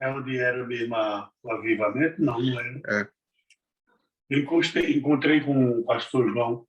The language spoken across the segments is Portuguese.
É onde era mesmo o avivamento? Não, não era. É. Eu encontrei com o pastor João.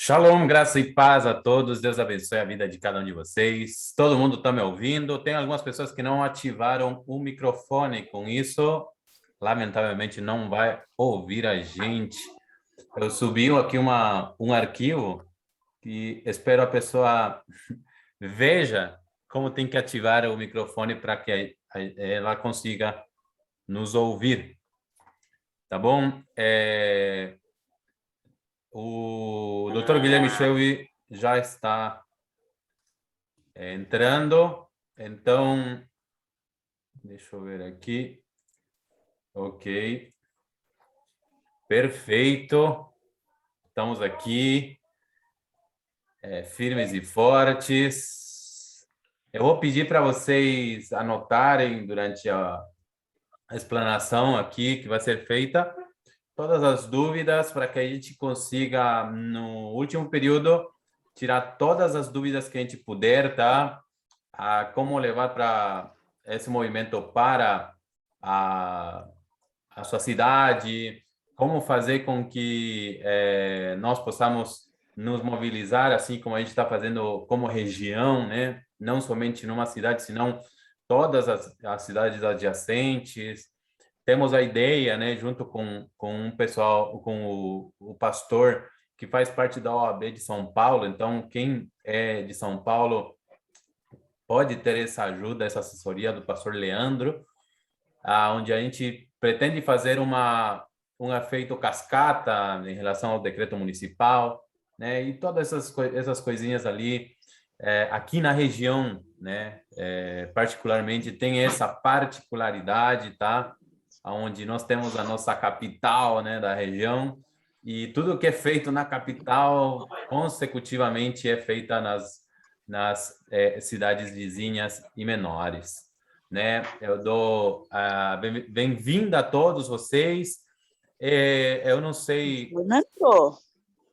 Shalom, graça e paz a todos. Deus abençoe a vida de cada um de vocês. Todo mundo está me ouvindo? Tem algumas pessoas que não ativaram o microfone. Com isso, lamentavelmente, não vai ouvir a gente. Eu subi aqui um arquivo e espero a pessoa veja como tem que ativar o microfone para que ela consiga nos ouvir. Tá bom? O Dr. Guilherme Shelby já está entrando, então, deixa eu ver aqui. Ok, perfeito. Estamos aqui, firmes e fortes. Eu vou pedir para vocês anotarem durante a explanação aqui que vai ser feita todas as dúvidas para que a gente consiga, no último período, tirar todas as dúvidas que a gente puder, tá? Como levar para esse movimento para a sua cidade, como fazer com que nós possamos nos mobilizar, assim como a gente está fazendo como região, né? Não somente numa cidade, senão todas as cidades adjacentes. Temos a ideia, né, junto com um pessoal, com o pastor que faz parte da OAB de São Paulo. Então, quem é de São Paulo pode ter essa ajuda, essa assessoria do pastor Leandro, onde a gente pretende fazer um efeito cascata em relação ao decreto municipal, né, e todas essas coisinhas ali, aqui na região, né, particularmente tem essa particularidade, tá? onde nós temos a nossa capital, né, da região, e tudo que é feito na capital, consecutivamente, é feita nas cidades vizinhas e menores, né? Eu dou a bem-vinda a todos vocês. Eu não sei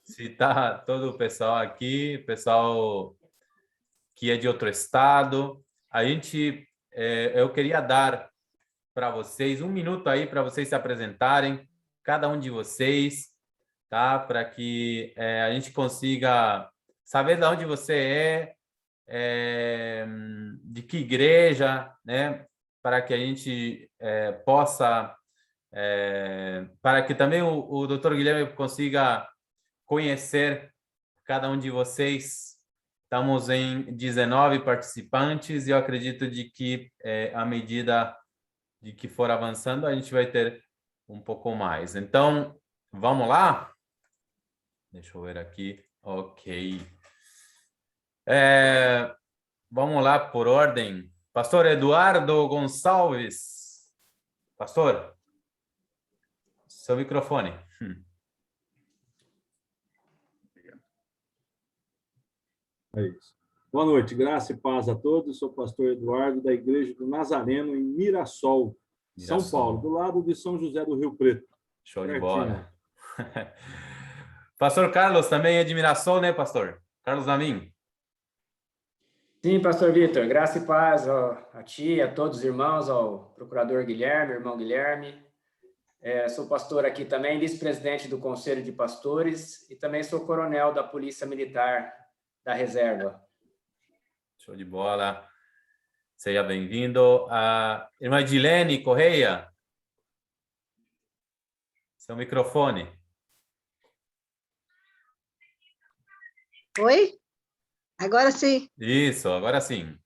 se está todo o pessoal aqui, pessoal que é de outro estado. Eu queria dar para vocês 1 minuto aí para vocês se apresentarem, cada um de vocês, tá? Para que a gente consiga saber de onde você de que igreja, né? Para que a gente possa, para que também o Dr. Guilherme consiga conhecer cada um de vocês. Estamos em 19 participantes e eu acredito de que à medida de que for avançando, a gente vai ter um pouco mais. Então, vamos lá? Deixa eu ver aqui. Ok. Vamos lá por ordem. Pastor Eduardo Gonçalves. Pastor, seu microfone. É isso. Boa noite, graça e paz a todos. Sou o pastor Eduardo, da Igreja do Nazareno, em Mirassol, São Paulo, do lado de São José do Rio Preto. Show de bola. Pastor Carlos também é de Mirassol, né, pastor? Carlos Namin. Sim, pastor Vitor, graça e paz a ti, a todos os irmãos, ao procurador Guilherme, irmão Guilherme. Sou pastor aqui também, vice-presidente do Conselho de Pastores e também sou coronel da Polícia Militar da Reserva. Show de bola. Seja bem-vindo. A irmã Edilene Correia. Seu microfone. Oi? Agora sim. Isso, agora sim.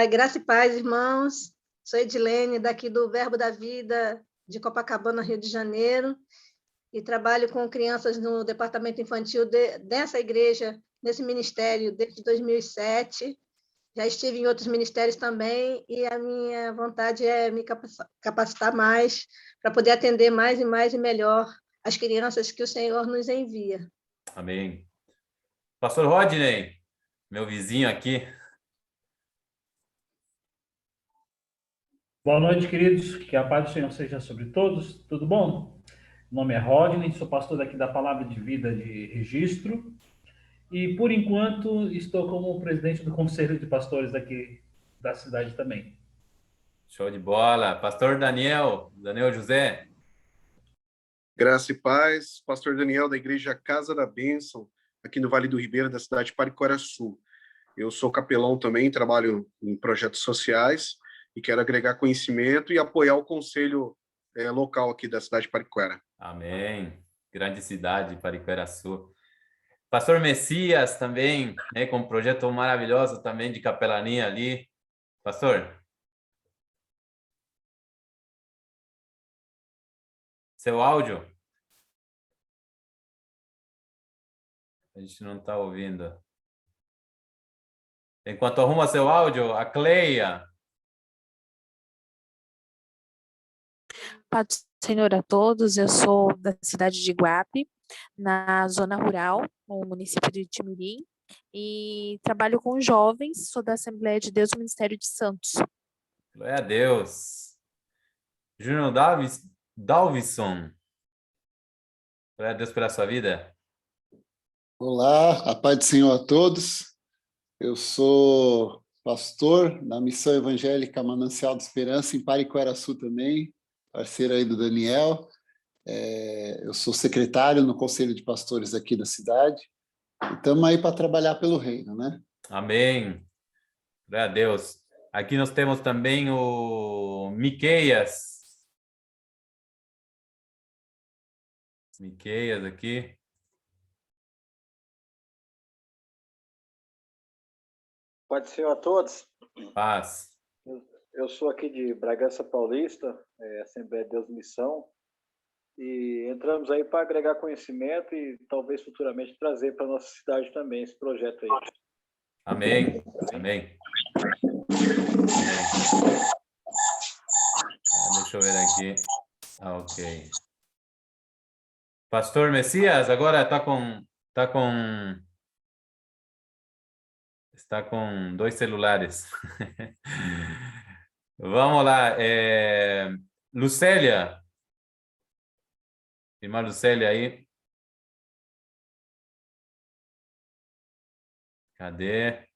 Graça e paz, irmãos. Sou Edilene, daqui do Verbo da Vida, de Copacabana, Rio de Janeiro, e trabalho com crianças no departamento infantil dessa igreja, nesse ministério, desde 2007. Já estive em outros ministérios também, e a minha vontade é me capacitar mais, para poder atender mais e mais e melhor as crianças que o Senhor nos envia. Amém. Pastor Rodney, meu vizinho aqui. Boa noite, queridos. Que a paz do Senhor seja sobre todos. Tudo bom? Meu nome é Rodney, sou pastor aqui da Palavra de Vida de Registro. E, por enquanto, estou como presidente do Conselho de Pastores aqui da cidade também. Show de bola. Pastor Daniel José. Graça e paz. Pastor Daniel, da Igreja Casa da Bênção, aqui no Vale do Ribeira, da cidade de Pariquaraçu. Eu sou capelão também, trabalho em projetos sociais e quero agregar conhecimento e apoiar o conselho local aqui da cidade de Pariquara. Amém. Grande cidade, Pariquaraçu. Pastor Messias também, né, com um projeto maravilhoso também de capelania ali. Pastor? Seu áudio? A gente não está ouvindo. Enquanto arruma seu áudio, a Cleia. Paz do Senhor a todos, eu sou da cidade de Iguape, na zona rural, no município de Itimirim, e trabalho com jovens, sou da Assembleia de Deus do Ministério de Santos. Glória a Deus. Júnior Dalvison. Glória a Deus pela sua vida. Olá, a paz do Senhor a todos. Eu sou pastor da Missão Evangélica Manancial de Esperança em Pariquaraçu também, parceiro aí do Daniel. Eu sou secretário no Conselho de Pastores aqui da cidade. E estamos aí para trabalhar pelo reino, né? Amém. Glória a Deus. Aqui nós temos também o Miqueias. Miqueias aqui. Pode ser a todos. Paz. Eu sou aqui de Bragança Paulista, Assembleia de Deus Missão, e entramos aí para agregar conhecimento e talvez futuramente trazer para a nossa cidade também esse projeto aí. Amém. Amém. Deixa eu ver aqui. Ok. Pastor Messias, agora está com 2 celulares. Vamos lá. Lucélia. Irmã Lucélia aí. Cadê?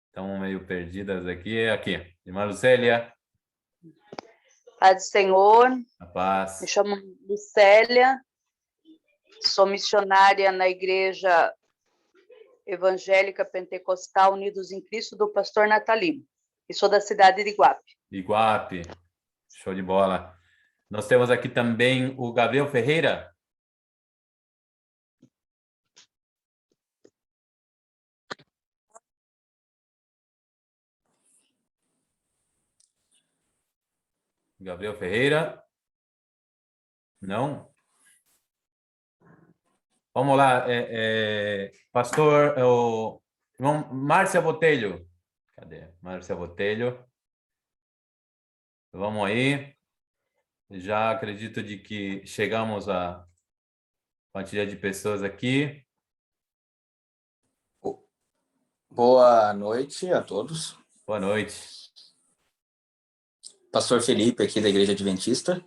Estão meio perdidas aqui. Aqui. Irmã Lucélia. Paz do Senhor. A paz. Me chamo Lucélia. Sou missionária na Igreja Evangélica Pentecostal Unidos em Cristo do pastor Natalino. E sou da cidade de Iguape. Iguape. Show de bola. Nós temos aqui também o Gabriel Ferreira. Gabriel Ferreira? Não? Vamos lá. Pastor, irmão Márcia Botelho. Cadê? Márcia Botelho. Vamos aí. Já acredito de que chegamos à quantidade de pessoas aqui. Boa noite a todos. Boa noite. Pastor Felipe, aqui da Igreja Adventista,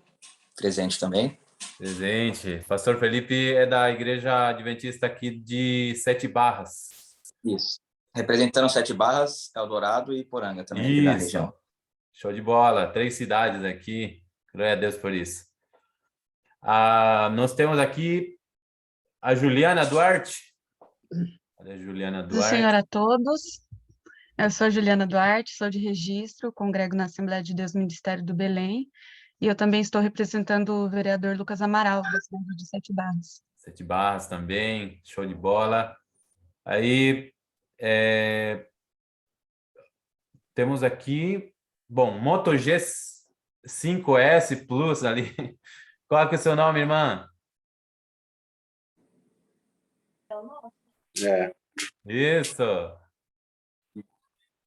presente também. Presente. Pastor Felipe é da Igreja Adventista aqui de Sete Barras. Isso. Representando Sete Barras, Eldorado e Poranga também, aqui da região. Show de bola. 3 cidades aqui. Glória a Deus por isso. Nós temos aqui a Juliana Duarte. Cadê a Juliana Duarte? Paz do Senhor a todos. Eu sou Juliana Duarte, sou de registro, congrego na Assembleia de Deus Ministério do Belém, e eu também estou representando o vereador Lucas Amaral, da cidade de Sete Barras. Sete Barras também, show de bola. Aí, temos aqui, bom, Moto G5S Plus ali. Qual que é o seu nome, irmã? Isso.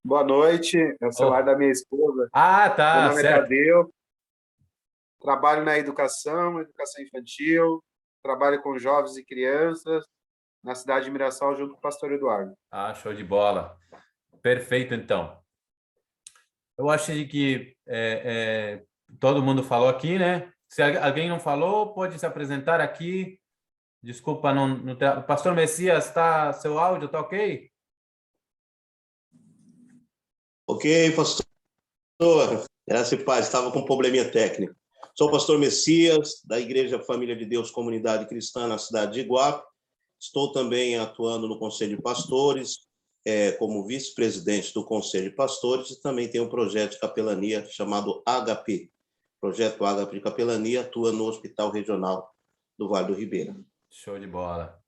Boa noite, é o celular da minha esposa. Ah, tá, meu nome certo. é Tadeu, trabalho na educação infantil, trabalho com jovens e crianças na cidade de Mirassol junto com o pastor Eduardo. Ah, show de bola. Perfeito, então. Eu acho que todo mundo falou aqui, né? Se alguém não falou, pode se apresentar aqui. Desculpa, não Pastor Messias, seu áudio está ok? Ok, pastor. Graça e paz, estava com um probleminha técnico. Sou o pastor Messias, da Igreja Família de Deus Comunidade Cristã, na cidade de Iguape. Estou também atuando no Conselho de Pastores, como vice-presidente do Conselho de Pastores, e também tenho um projeto de capelania chamado HP. Projeto HP de Capelania atua no Hospital Regional do Vale do Ribeira. Show de bola.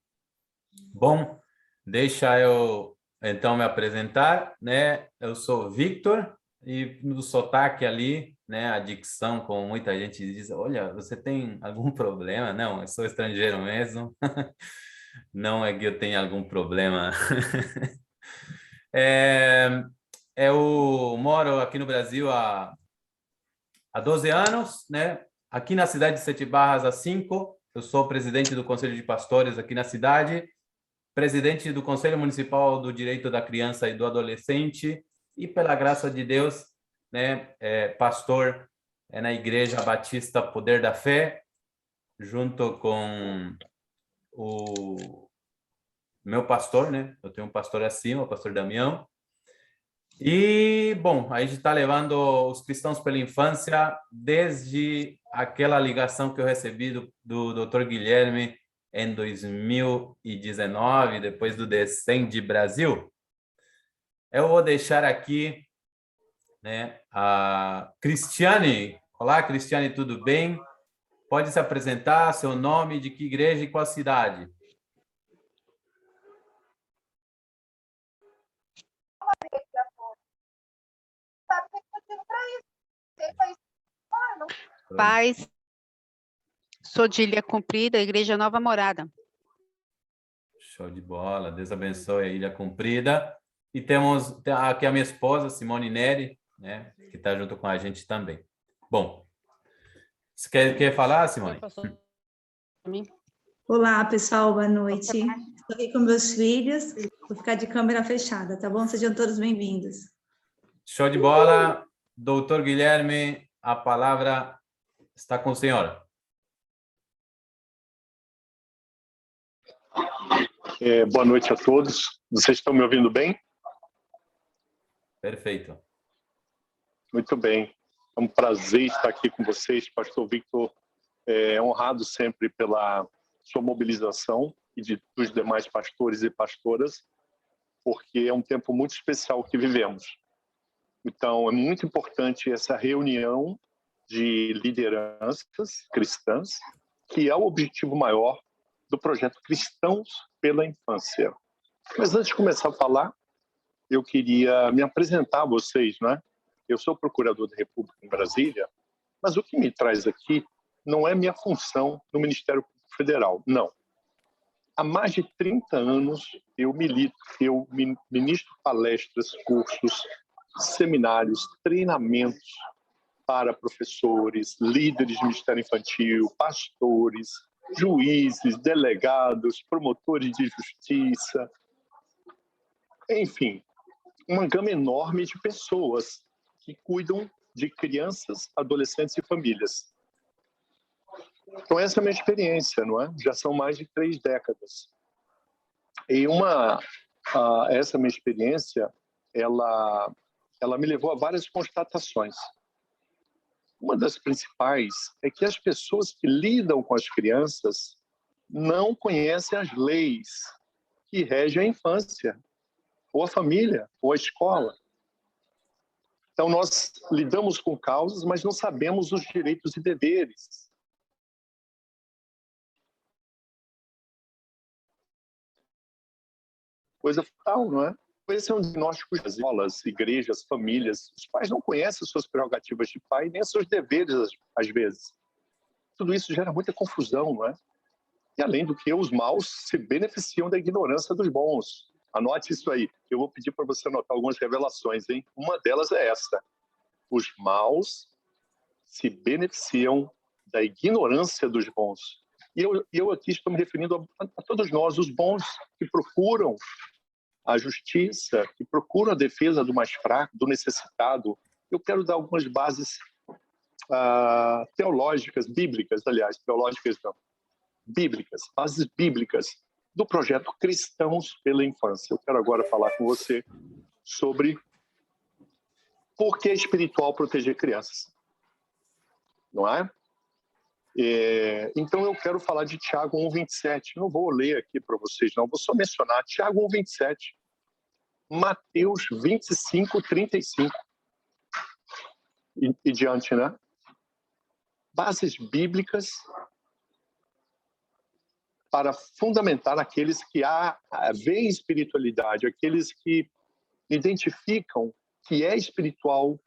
Bom, deixa eu então me apresentar, né? Eu sou Victor e no sotaque ali, né? A dicção, como muita gente diz, olha, você tem algum problema? Não, eu sou estrangeiro mesmo. Não é que eu tenha algum problema. Eu moro aqui no Brasil há 12 anos, né? Aqui na cidade de Sete Barras há 5. Eu sou presidente do Conselho de Pastores aqui na cidade, presidente do Conselho Municipal do Direito da Criança e do Adolescente e, pela graça de Deus, né, pastor na Igreja Batista Poder da Fé, junto com o meu pastor, né? Eu tenho um pastor acima, o pastor Damião. E, bom, a gente está levando os cristãos pela infância desde aquela ligação que eu recebi do Dr. Guilherme em 2019, depois do Descende Brasil. Eu vou deixar aqui, né, a Cristiane. Olá, Cristiane, tudo bem? Pode se apresentar, seu nome, de que igreja e qual cidade? Paz, sou de Ilha Comprida, Igreja Nova Morada. Show de bola, Deus abençoe a Ilha Comprida. E temos aqui a minha esposa, Simone Neri, né, que está junto com a gente também. Bom, Você quer falar, Simone? Olá, pessoal, boa noite. Estou aqui com meus filhos, vou ficar de câmera fechada, tá bom? Sejam todos bem-vindos. Show de bola. Doutor Guilherme, a palavra está com o senhor. Boa noite a todos. Vocês estão me ouvindo bem? Perfeito. Muito bem. É um prazer estar aqui com vocês, pastor Victor. Honrado sempre pela sua mobilização e dos demais pastores e pastoras, porque é um tempo muito especial que vivemos. Então, é muito importante essa reunião de lideranças cristãs, que é o objetivo maior do projeto Cristãos pela Infância. Mas antes de começar a falar, eu queria me apresentar a vocês, né? Eu sou procurador da República em Brasília, mas o que me traz aqui não é minha função no Ministério Público Federal, não. Há mais de 30 anos eu ministro palestras, cursos, seminários, treinamentos para professores, líderes de Ministério Infantil, pastores, juízes, delegados, promotores de justiça, enfim, uma gama enorme de pessoas que cuidam de crianças, adolescentes e famílias. Então essa é a minha experiência, não é? Já são mais de 3 décadas. E essa minha experiência, ela me levou a várias constatações. Uma das principais é que as pessoas que lidam com as crianças não conhecem as leis que regem a infância, ou a família, ou a escola. Então, nós lidamos com causas, mas não sabemos os direitos e deveres. Coisa fatal, não é? Esse é um diagnóstico das escolas, igrejas, famílias. Os pais não conhecem as suas prerrogativas de pai, nem os seus deveres, às vezes. Tudo isso gera muita confusão, não é? E, além do que, os maus se beneficiam da ignorância dos bons. Anote isso aí. Eu vou pedir para você anotar algumas revelações, hein? Uma delas é essa. Os maus se beneficiam da ignorância dos bons. E eu aqui estou me referindo a todos nós, os bons que procuram a justiça, que procuram a defesa do mais fraco, do necessitado. Eu quero dar algumas bases teológicas, bíblicas, aliás, teológicas não, bíblicas, bases bíblicas do projeto Cristãos pela Infância. Eu quero agora falar com você sobre por que é espiritual proteger crianças. Não é? Então eu quero falar de Tiago 1:27. Não vou ler aqui para vocês, não. Vou só mencionar Tiago 1:27, Mateus 25:35 e diante, né? Bases bíblicas para fundamentar aqueles que veem espiritualidade, aqueles que identificam que é espiritual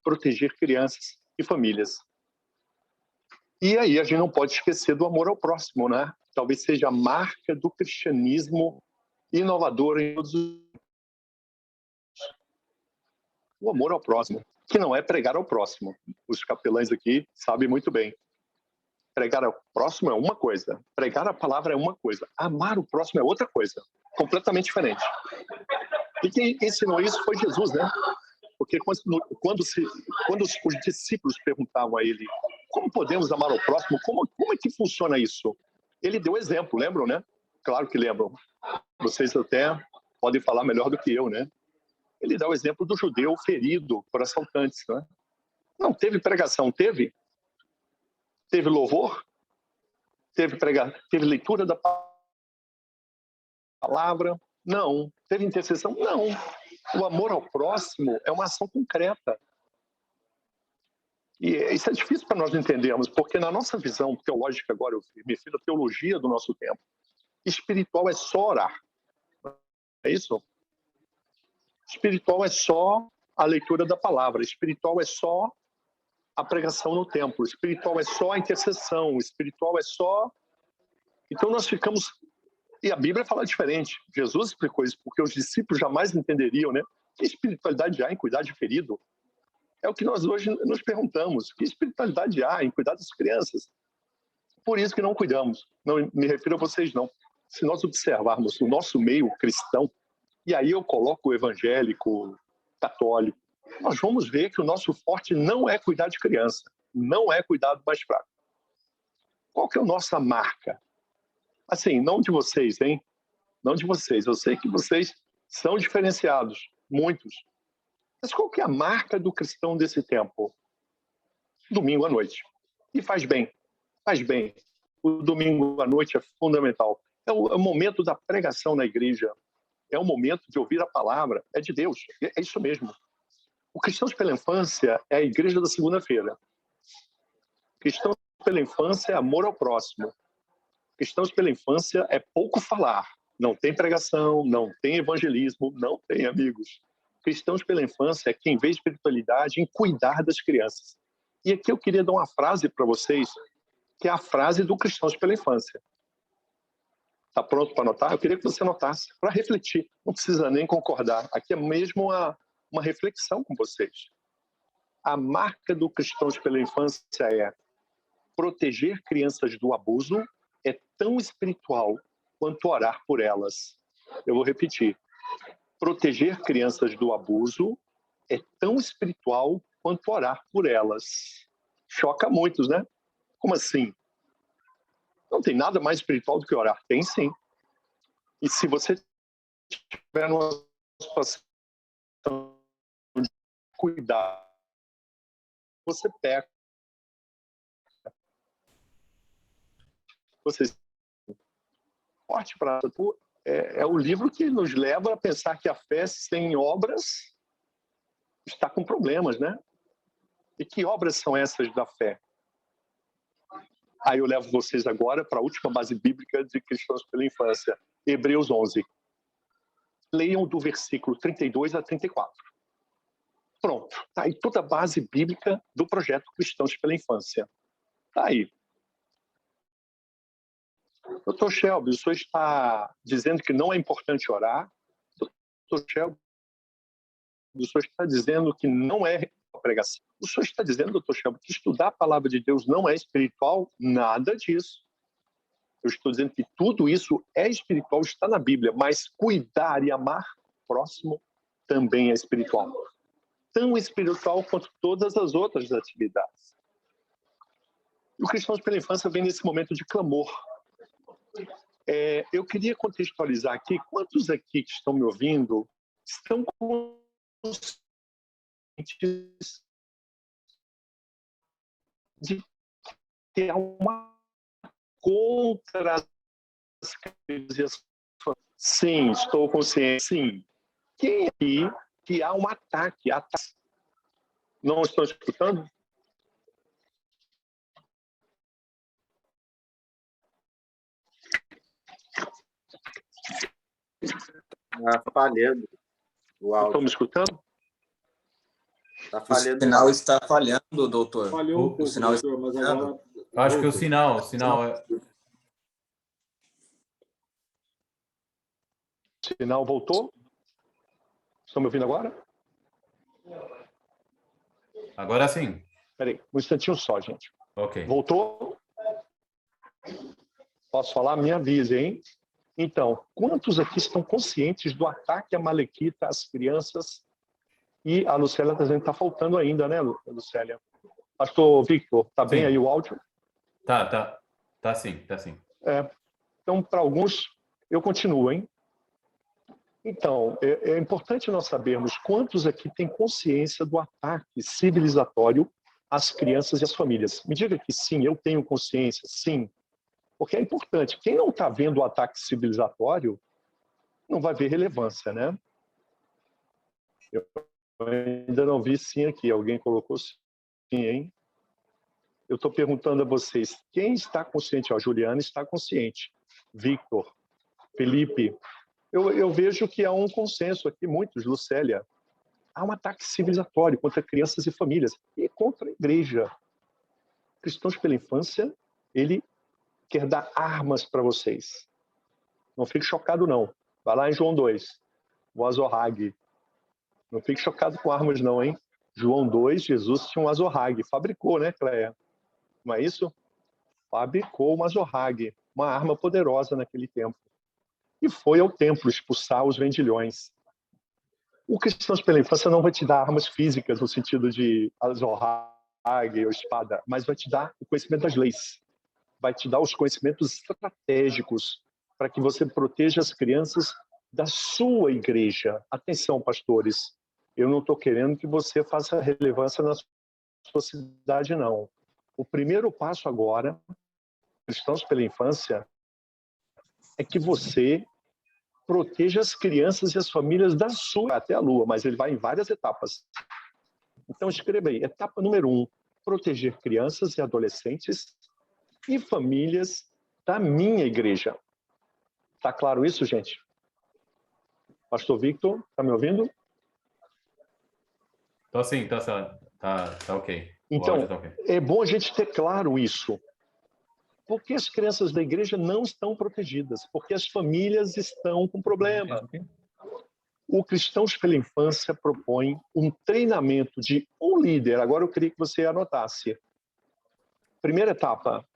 proteger crianças e famílias. E aí a gente não pode esquecer do amor ao próximo, né? Talvez seja a marca do cristianismo inovador em todos os... O amor ao próximo, que não é pregar ao próximo. Os capelães aqui sabem muito bem. Pregar ao próximo é uma coisa, pregar a palavra é uma coisa, amar o próximo é outra coisa, completamente diferente. E quem ensinou isso foi Jesus, né? Porque quando os discípulos perguntavam a ele como podemos amar o próximo, como é que funciona isso? Ele deu exemplo, lembram, né? Claro que lembram. Vocês até podem falar melhor do que eu, né? Ele dá o exemplo do judeu ferido por assaltantes, né? Não teve pregação, teve? Teve louvor? Teve leitura da palavra? Não. Teve intercessão? Não. O amor ao próximo é uma ação concreta. E isso é difícil para nós entendermos, porque na nossa visão teológica, agora eu me refiro à teologia do nosso tempo, espiritual é só orar. É isso? Espiritual é só a leitura da palavra, espiritual é só a pregação no templo, espiritual é só a intercessão, espiritual é só... Então nós ficamos... E a Bíblia fala diferente. Jesus explicou isso, porque os discípulos jamais entenderiam, né? Que espiritualidade há em cuidar de ferido? É o que nós hoje nos perguntamos. Que espiritualidade há em cuidar das crianças? Por isso que não cuidamos. Não me refiro a vocês, não. Se nós observarmos o nosso meio cristão, e aí eu coloco o evangélico, católico, nós vamos ver que o nosso forte não é cuidar de criança, não é cuidar do mais fraco. Qual que é a nossa marca? Assim, não de vocês, hein? Não de vocês. Eu sei que vocês são diferenciados, muitos. Mas qual que é a marca do cristão desse tempo? Domingo à noite. E faz bem. Faz bem. O domingo à noite é fundamental. É o momento da pregação na igreja. É o momento de ouvir a palavra. É de Deus. É isso mesmo. O Cristãos pela Infância é a igreja da segunda-feira. Cristãos pela Infância é amor ao próximo. Cristãos pela Infância é pouco falar. Não tem pregação, não tem evangelismo, não tem amigos. Cristãos pela Infância é quem vê espiritualidade em cuidar das crianças. E aqui eu queria dar uma frase para vocês, que é a frase do Cristãos pela Infância. Está pronto para anotar? Eu queria que você anotasse, para refletir. Não precisa nem concordar. Aqui é mesmo uma reflexão com vocês. A marca do Cristãos pela Infância é: proteger crianças do abuso é tão espiritual quanto orar por elas. Eu vou repetir. Proteger crianças do abuso é tão espiritual quanto orar por elas. Choca muitos, né? Como assim? Não tem nada mais espiritual do que orar. Tem sim. E se você estiver numa situação de cuidar, você peca. Você forte para é o livro que nos leva a pensar que a fé sem obras está com problemas, né? E que obras são essas da fé? Aí eu levo vocês agora para a última base bíblica de Cristãos pela Infância, Hebreus 11. Leiam do versículo 32 a 34. Pronto, está aí toda a base bíblica do projeto Cristãos pela Infância. Está aí. Doutor Shelby, o senhor está dizendo que não é importante orar? Doutor Shelby, o senhor está dizendo que não é pregação? O senhor está dizendo, doutor Shelby, que estudar a palavra de Deus não é espiritual? Nada disso. Eu estou dizendo que tudo isso é espiritual, está na Bíblia, mas cuidar e amar o próximo também é espiritual. Tão espiritual quanto todas as outras atividades. E o Cristãos pela Infância vem nesse momento de clamor. Eu queria contextualizar aqui, quantos aqui que estão me ouvindo estão conscientes de que há uma contra as crianças? Sim, estou consciente. Sim. Quem aqui que há um ataque? Não estão escutando? Está falhando o áudio. Estão me escutando? Está falhando. O sinal está falhando, doutor. Falhou um pouco, sinal doutor, mas agora... Acho que o sinal é... O sinal voltou? Estão me ouvindo agora? Agora sim. Espera aí, um instantinho só, gente. Ok. Voltou? Posso falar? Me avise, hein? Então, quantos aqui estão conscientes do ataque a Malequita às crianças? E a Lucélia está dizendo que está faltando ainda, né, Lucélia? Pastor Victor, está bem aí o áudio? Tá sim. Então, para alguns, eu continuo, hein? Então, é importante nós sabermos quantos aqui têm consciência do ataque civilizatório às crianças e às famílias. Me diga que sim, eu tenho consciência, sim. Porque é importante. Quem não está vendo o ataque civilizatório não vai ver relevância, né? Eu ainda não vi sim aqui. Alguém colocou sim, hein? Eu estou perguntando a vocês, quem está consciente? Ó, Juliana está consciente. Victor, Felipe. Eu vejo que há um consenso aqui, muitos, Lucélia. Há um ataque civilizatório contra crianças e famílias e contra a igreja. Cristãos pela Infância, ele quer dar armas para vocês. Não fique chocado, não. Vai lá em João 2, o Azorrague. Não fique chocado com armas, não, hein? João 2, Jesus tinha um azorrague, fabricou, né, Cleia? Não é isso? Fabricou uma azorrague, uma arma poderosa naquele tempo. E foi ao templo expulsar os vendilhões. O Cristãos pela Infância não vai te dar armas físicas no sentido de azorrague ou espada, mas vai te dar o conhecimento das leis. Vai te dar os conhecimentos estratégicos para que você proteja as crianças da sua igreja. Atenção, pastores, eu não estou querendo que você faça relevância na sua cidade, não. O primeiro passo agora, Cristãos pela Infância, é que você proteja as crianças e as famílias da sua, até a lua, mas ele vai em várias etapas. Então, escreva aí, etapa número 1, proteger crianças e adolescentes e famílias da minha igreja. Tá claro isso, gente? Pastor Victor, tá me ouvindo? Tô sim, tá ok. Então, tá ok. é bom a gente ter claro isso. Porque as crianças da igreja não estão protegidas, porque as famílias estão com problema. O Cristãos pela Infância propõe um treinamento de um líder. Agora eu queria que você anotasse. Primeira etapa,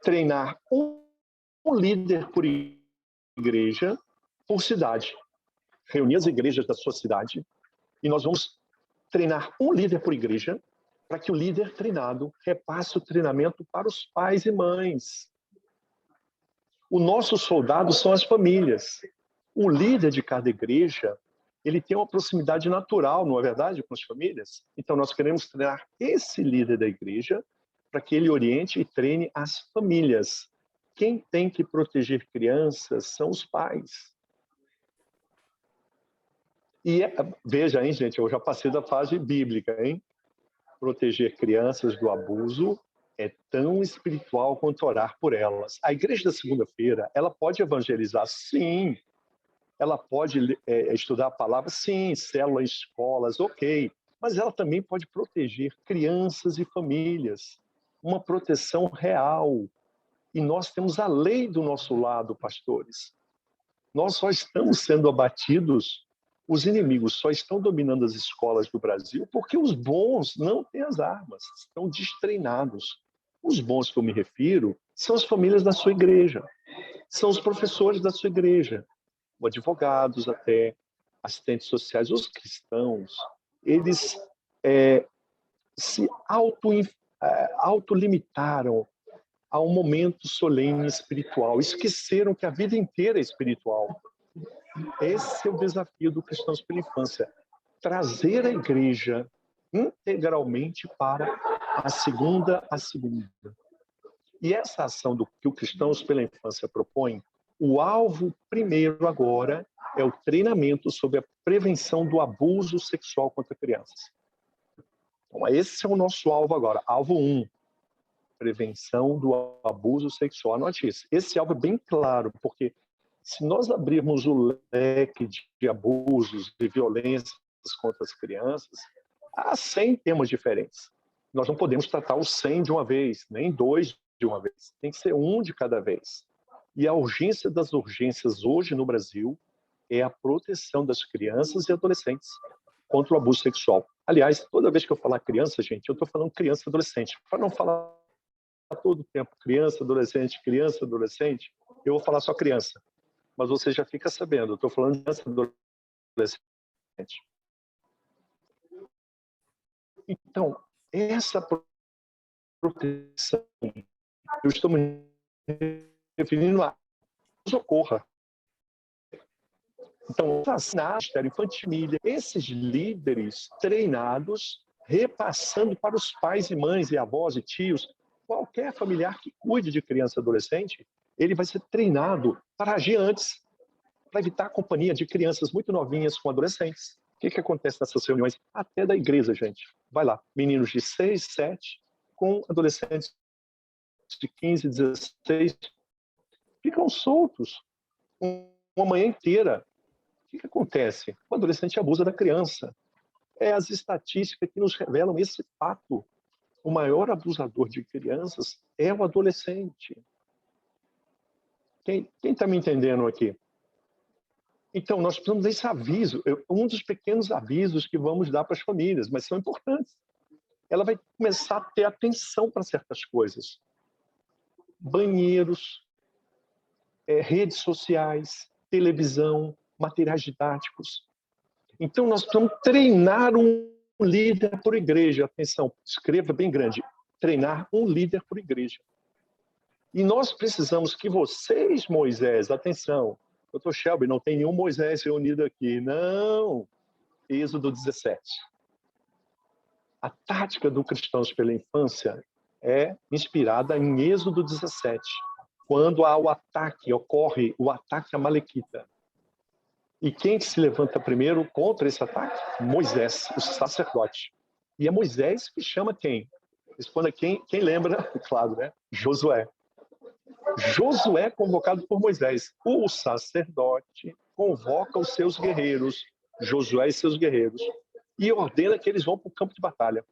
treinar um líder por igreja, por cidade. Reunir as igrejas da sua cidade e nós vamos treinar um líder por igreja para que o líder treinado repasse o treinamento para os pais e mães. O nosso soldado são as famílias. O líder de cada igreja, ele tem uma proximidade natural, não é verdade, com as famílias? Então, nós queremos treinar esse líder da igreja para que ele oriente e treine as famílias. Quem tem que proteger crianças são os pais. E veja, hein, gente, eu já passei da fase bíblica, hein? Proteger crianças do abuso é tão espiritual quanto orar por elas. A igreja da segunda-feira, ela pode evangelizar, sim. Ela pode estudar a palavra, sim. Célula em escolas, ok. Mas ela também pode proteger crianças e famílias. Uma proteção real. E nós temos a lei do nosso lado, pastores. Nós só estamos sendo abatidos. Os inimigos só estão dominando as escolas do Brasil porque os bons não têm as armas, estão destreinados. Os bons que eu me refiro são as famílias da sua igreja, são os professores da sua igreja, advogados até, assistentes sociais, os cristãos. Eles se autolimitaram a um momento solene espiritual, esqueceram que a vida inteira é espiritual. Esse é o desafio do Cristãos pela Infância. Trazer a igreja integralmente para a segunda. E essa ação que o Cristãos pela Infância propõe, o alvo primeiro agora é o treinamento sobre a prevenção do abuso sexual contra crianças. Então, esse é o nosso alvo agora. Alvo 1, prevenção do abuso sexual. Anote isso. Esse alvo é bem claro, porque se nós abrirmos o leque de abusos, de violências contra as crianças, há 100 temas diferentes. Nós não podemos tratar os 100 de uma vez, nem 2 de uma vez. Tem que ser um de cada vez. E a urgência das urgências hoje no Brasil é a proteção das crianças e adolescentes contra o abuso sexual. Aliás, toda vez que eu falar criança, gente, eu estou falando criança e adolescente. Para não falar todo o tempo criança, adolescente, eu vou falar só criança. Mas você já fica sabendo, eu estou falando de criança e adolescente. Então, essa proteção, eu estou me referindo a ocorra. Então, na Ministério Infantil e Família, esses líderes treinados, repassando para os pais e mães e avós e tios, qualquer familiar que cuide de criança e adolescente, ele vai ser treinado para agir antes, para evitar a companhia de crianças muito novinhas com adolescentes. O que acontece nessas reuniões? Até da igreja, gente. Vai lá, meninos de 6, 7, com adolescentes de 15, 16, ficam soltos uma manhã inteira. O que acontece? O adolescente abusa da criança. É as estatísticas que nos revelam esse fato. O maior abusador de crianças é o adolescente. Quem está me entendendo aqui? Então, nós precisamos desse aviso, um dos pequenos avisos que vamos dar para as famílias, mas são importantes. Ela vai começar a ter atenção para certas coisas. Banheiros, redes sociais, televisão, materiais didáticos. Então, nós precisamos treinar um líder por igreja. Atenção, escreva bem grande. Treinar um líder por igreja. E nós precisamos que vocês, Moisés, atenção, doutor Shelby, não tem nenhum Moisés reunido aqui. Não! Êxodo 17. A tática do Cristãos pela Infância é inspirada em Êxodo 17, quando há o ataque, ocorre o ataque amalequita. E quem se levanta primeiro contra esse ataque? Moisés, o sacerdote. E é Moisés que chama quem? Responda quem lembra, claro, né? Josué. Josué é convocado por Moisés. O sacerdote convoca os seus guerreiros, Josué e seus guerreiros, e ordena que eles vão para o campo de batalha.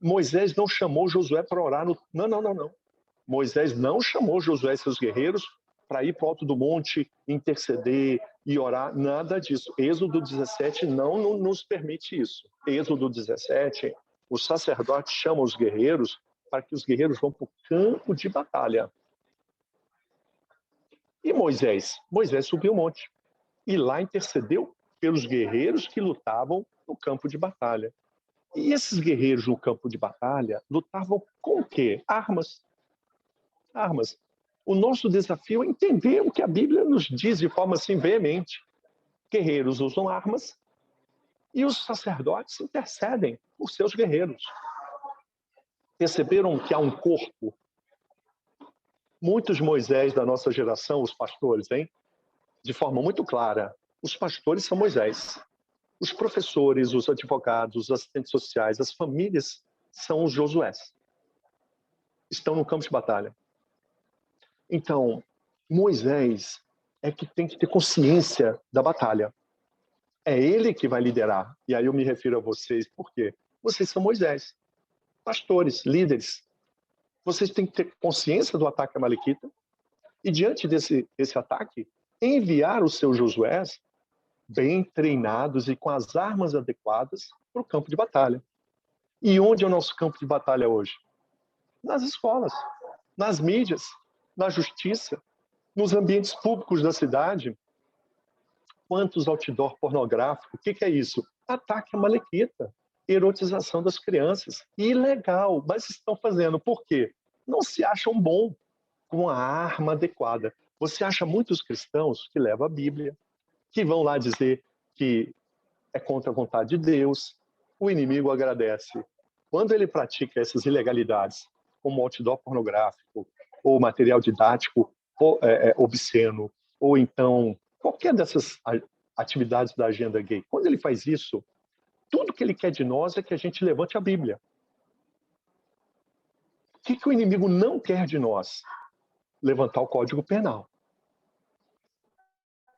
Moisés não chamou Josué para orar no... Não. Moisés não chamou Josué e seus guerreiros para ir para o alto do monte, interceder e orar, nada disso. Êxodo 17 não nos permite isso. Êxodo 17, o sacerdote chama os guerreiros para que os guerreiros vão para o campo de batalha. E Moisés subiu o monte e lá intercedeu pelos guerreiros que lutavam no campo de batalha. E esses guerreiros no campo de batalha lutavam com o quê? Armas. O nosso desafio é entender o que a Bíblia nos diz de forma assim veemente. Guerreiros usam armas e os sacerdotes intercedem por seus guerreiros. Perceberam que há um corpo? Muitos Moisés da nossa geração, os pastores, hein? De forma muito clara, os pastores são Moisés. Os professores, os advogados, os assistentes sociais, as famílias são os Josués. Estão no campo de batalha. Então, Moisés é que tem que ter consciência da batalha. É ele que vai liderar. E aí eu me refiro a vocês, por quê? Vocês são Moisés. Pastores, líderes. Vocês têm que ter consciência do ataque amalequita e, diante desse ataque, enviar os seus Josués bem treinados e com as armas adequadas para o campo de batalha. E onde é o nosso campo de batalha hoje? Nas escolas, nas mídias, na justiça, nos ambientes públicos da cidade. Quantos outdoor pornográficos? O que é isso? Ataque amalequita, erotização das crianças. Ilegal, mas estão fazendo. Por quê? Não se acham bom com a arma adequada. Você acha muitos cristãos que levam a Bíblia, que vão lá dizer que é contra a vontade de Deus. O inimigo agradece. Quando ele pratica essas ilegalidades, como outdoor pornográfico, ou material didático obsceno, ou então qualquer dessas atividades da agenda gay, quando ele faz isso, tudo que ele quer de nós é que a gente levante a Bíblia. O que o inimigo não quer de nós? Levantar o Código Penal,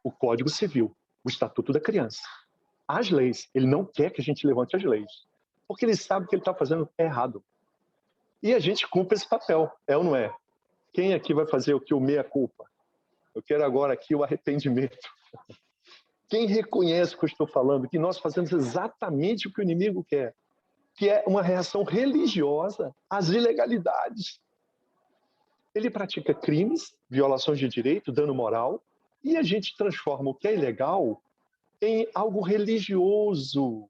o Código Civil, o Estatuto da Criança, as leis. Ele não quer que a gente levante as leis, porque ele sabe que ele está fazendo errado. E a gente cumpre esse papel, é ou não é? Quem aqui vai fazer o que? O meia-culpa? Eu quero agora aqui o arrependimento. Quem reconhece o que eu estou falando, que nós fazemos exatamente o que o inimigo quer, que é uma reação religiosa às ilegalidades. Ele pratica crimes, violações de direito, dano moral, e a gente transforma o que é ilegal em algo religioso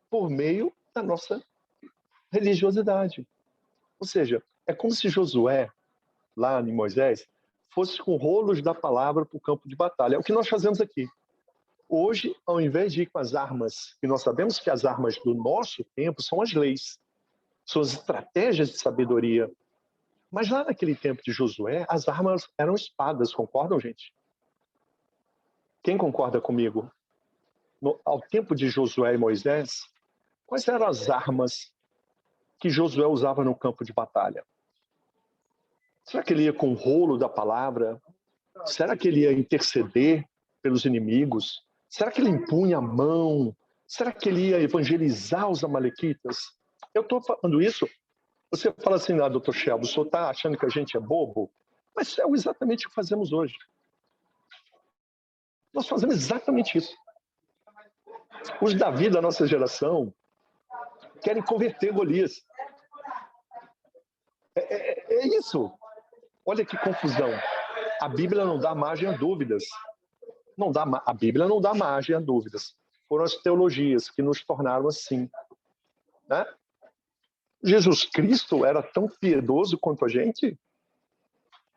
por meio da nossa religiosidade. Ou seja, é como se Josué, lá em Moisés, fosse com rolos da palavra para o campo de batalha. É o que nós fazemos aqui. Hoje, ao invés de ir com as armas, que nós sabemos que as armas do nosso tempo são as leis, são as estratégias de sabedoria. Mas lá naquele tempo de Josué, as armas eram espadas, concordam, gente? Quem concorda comigo? Ao tempo de Josué e Moisés, quais eram as armas que Josué usava no campo de batalha? Será que ele ia com o rolo da palavra? Será que ele ia interceder pelos inimigos? Será que ele impunha a mão? Será que ele ia evangelizar os amalequitas? Eu estou falando isso. Você fala assim, doutor Shelby, o senhor está achando que a gente é bobo? Mas é exatamente o que fazemos hoje. Nós fazemos exatamente isso. Os Davi da nossa geração querem converter Golias. É isso. Olha que confusão. A Bíblia não dá margem a dúvidas. A Bíblia não dá margem a dúvidas. Foram as teologias que nos tornaram assim. Né? Jesus Cristo era tão piedoso quanto a gente?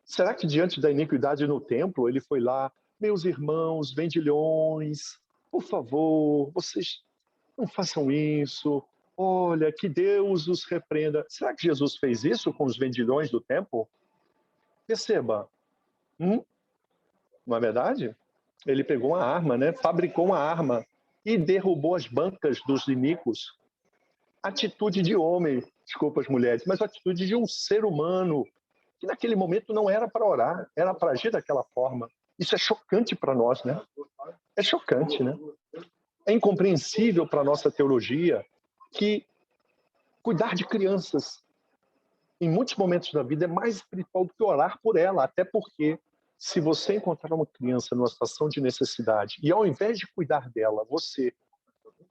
Será que diante da iniquidade no templo, ele foi lá, meus irmãos, vendilhões, por favor, vocês não façam isso. Olha, que Deus os repreenda. Será que Jesus fez isso com os vendilhões do templo? Perceba. Não é verdade? Ele pegou uma arma, né? Fabricou uma arma e derrubou as bancas dos iníquos. Atitude de homem, desculpa as mulheres, mas atitude de um ser humano, que naquele momento não era para orar, era para agir daquela forma. Isso é chocante para nós, né? É chocante, né? É incompreensível para a nossa teologia que cuidar de crianças, em muitos momentos da vida, é mais espiritual do que orar por ela, até porque se você encontrar uma criança numa situação de necessidade e ao invés de cuidar dela, você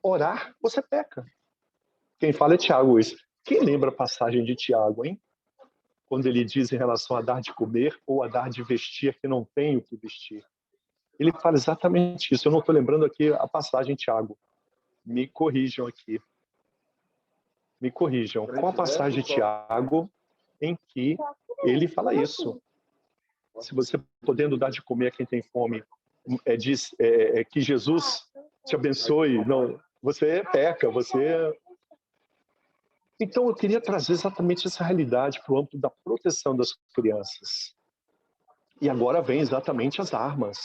orar, você peca. Quem fala é Tiago isso. Quem lembra a passagem de Tiago, hein? Quando ele diz em relação a dar de comer ou a dar de vestir que não tem o que vestir. Ele fala exatamente isso. Eu não estou lembrando aqui a passagem, Tiago. Me corrijam aqui. Me corrijam. Qual a passagem de Tiago em que ele fala isso? Se você podendo dar de comer a quem tem fome, diz que Jesus te abençoe. Não, você peca, você... Então, eu queria trazer exatamente essa realidade para o âmbito da proteção das crianças. E agora vem exatamente as armas.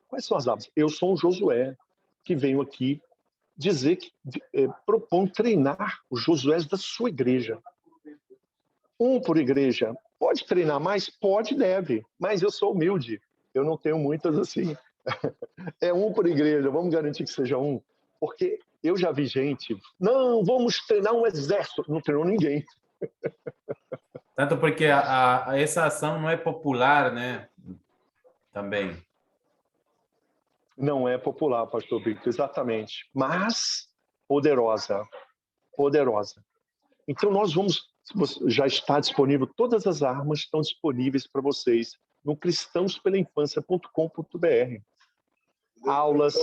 Quais são as armas? Eu sou um Josué, que venho aqui dizer que propõe treinar os Josués da sua igreja. Um por igreja. Pode treinar mais? Pode e deve. Mas eu sou humilde. Eu não tenho muitas assim. É um por igreja. Vamos garantir que seja um. Porque eu já vi gente... Não, vamos treinar um exército. Não treinou ninguém. Tanto porque essa ação não é popular, né? Também. Não é popular, pastor Victor, exatamente. Mas poderosa. Poderosa. Então nós vamos... Já está disponível, todas as armas estão disponíveis para vocês no cristãospelainfância.com.br. Aulas,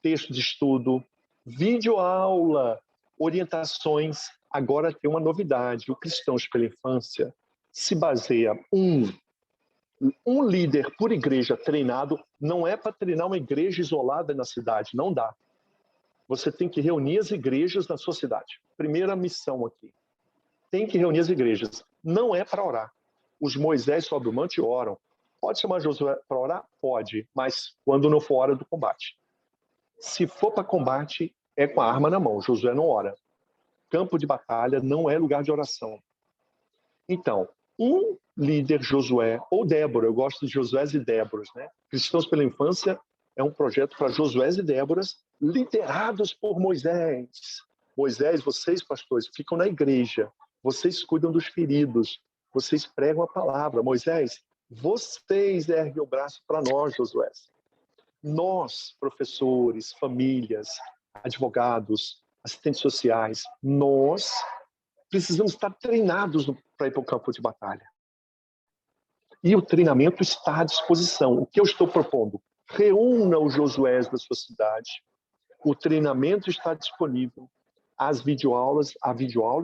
texto de estudo, videoaula, orientações. Agora tem uma novidade. O Cristãos pela Infância se baseia um líder por igreja treinado. Não é para treinar uma igreja isolada na cidade, não dá. Você tem que reunir as igrejas na sua cidade. Primeira missão aqui. Tem que reunir as igrejas. Não é para orar. Os Moisés sobem o manto e oram. Pode chamar Josué para orar? Pode, mas quando não for hora do combate. Se for para combate, é com a arma na mão. Josué não ora. Campo de batalha não é lugar de oração. Então, um líder Josué ou Débora, eu gosto de Josués e Déboras, né? Cristãos pela Infância é um projeto para Josués e Déboras liderados por Moisés. Moisés, vocês, pastores, ficam na igreja. Vocês cuidam dos feridos. Vocês pregam a palavra. Moisés, vocês erguem o braço para nós, Josué. Nós, professores, famílias, advogados, assistentes sociais, nós precisamos estar treinados para ir para o campo de batalha. E o treinamento está à disposição. O que eu estou propondo? Reúna os Josués da sua cidade. O treinamento está disponível. A videoaula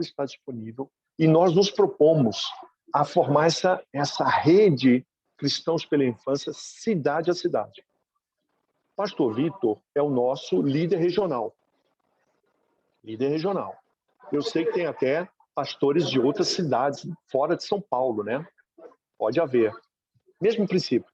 está disponível. E nós nos propomos a formar essa rede Cristãos pela Infância, cidade a cidade. Pastor Vitor é o nosso líder regional. Líder regional. Eu sei que tem até pastores de outras cidades fora de São Paulo, né? Pode haver. Mesmo princípio.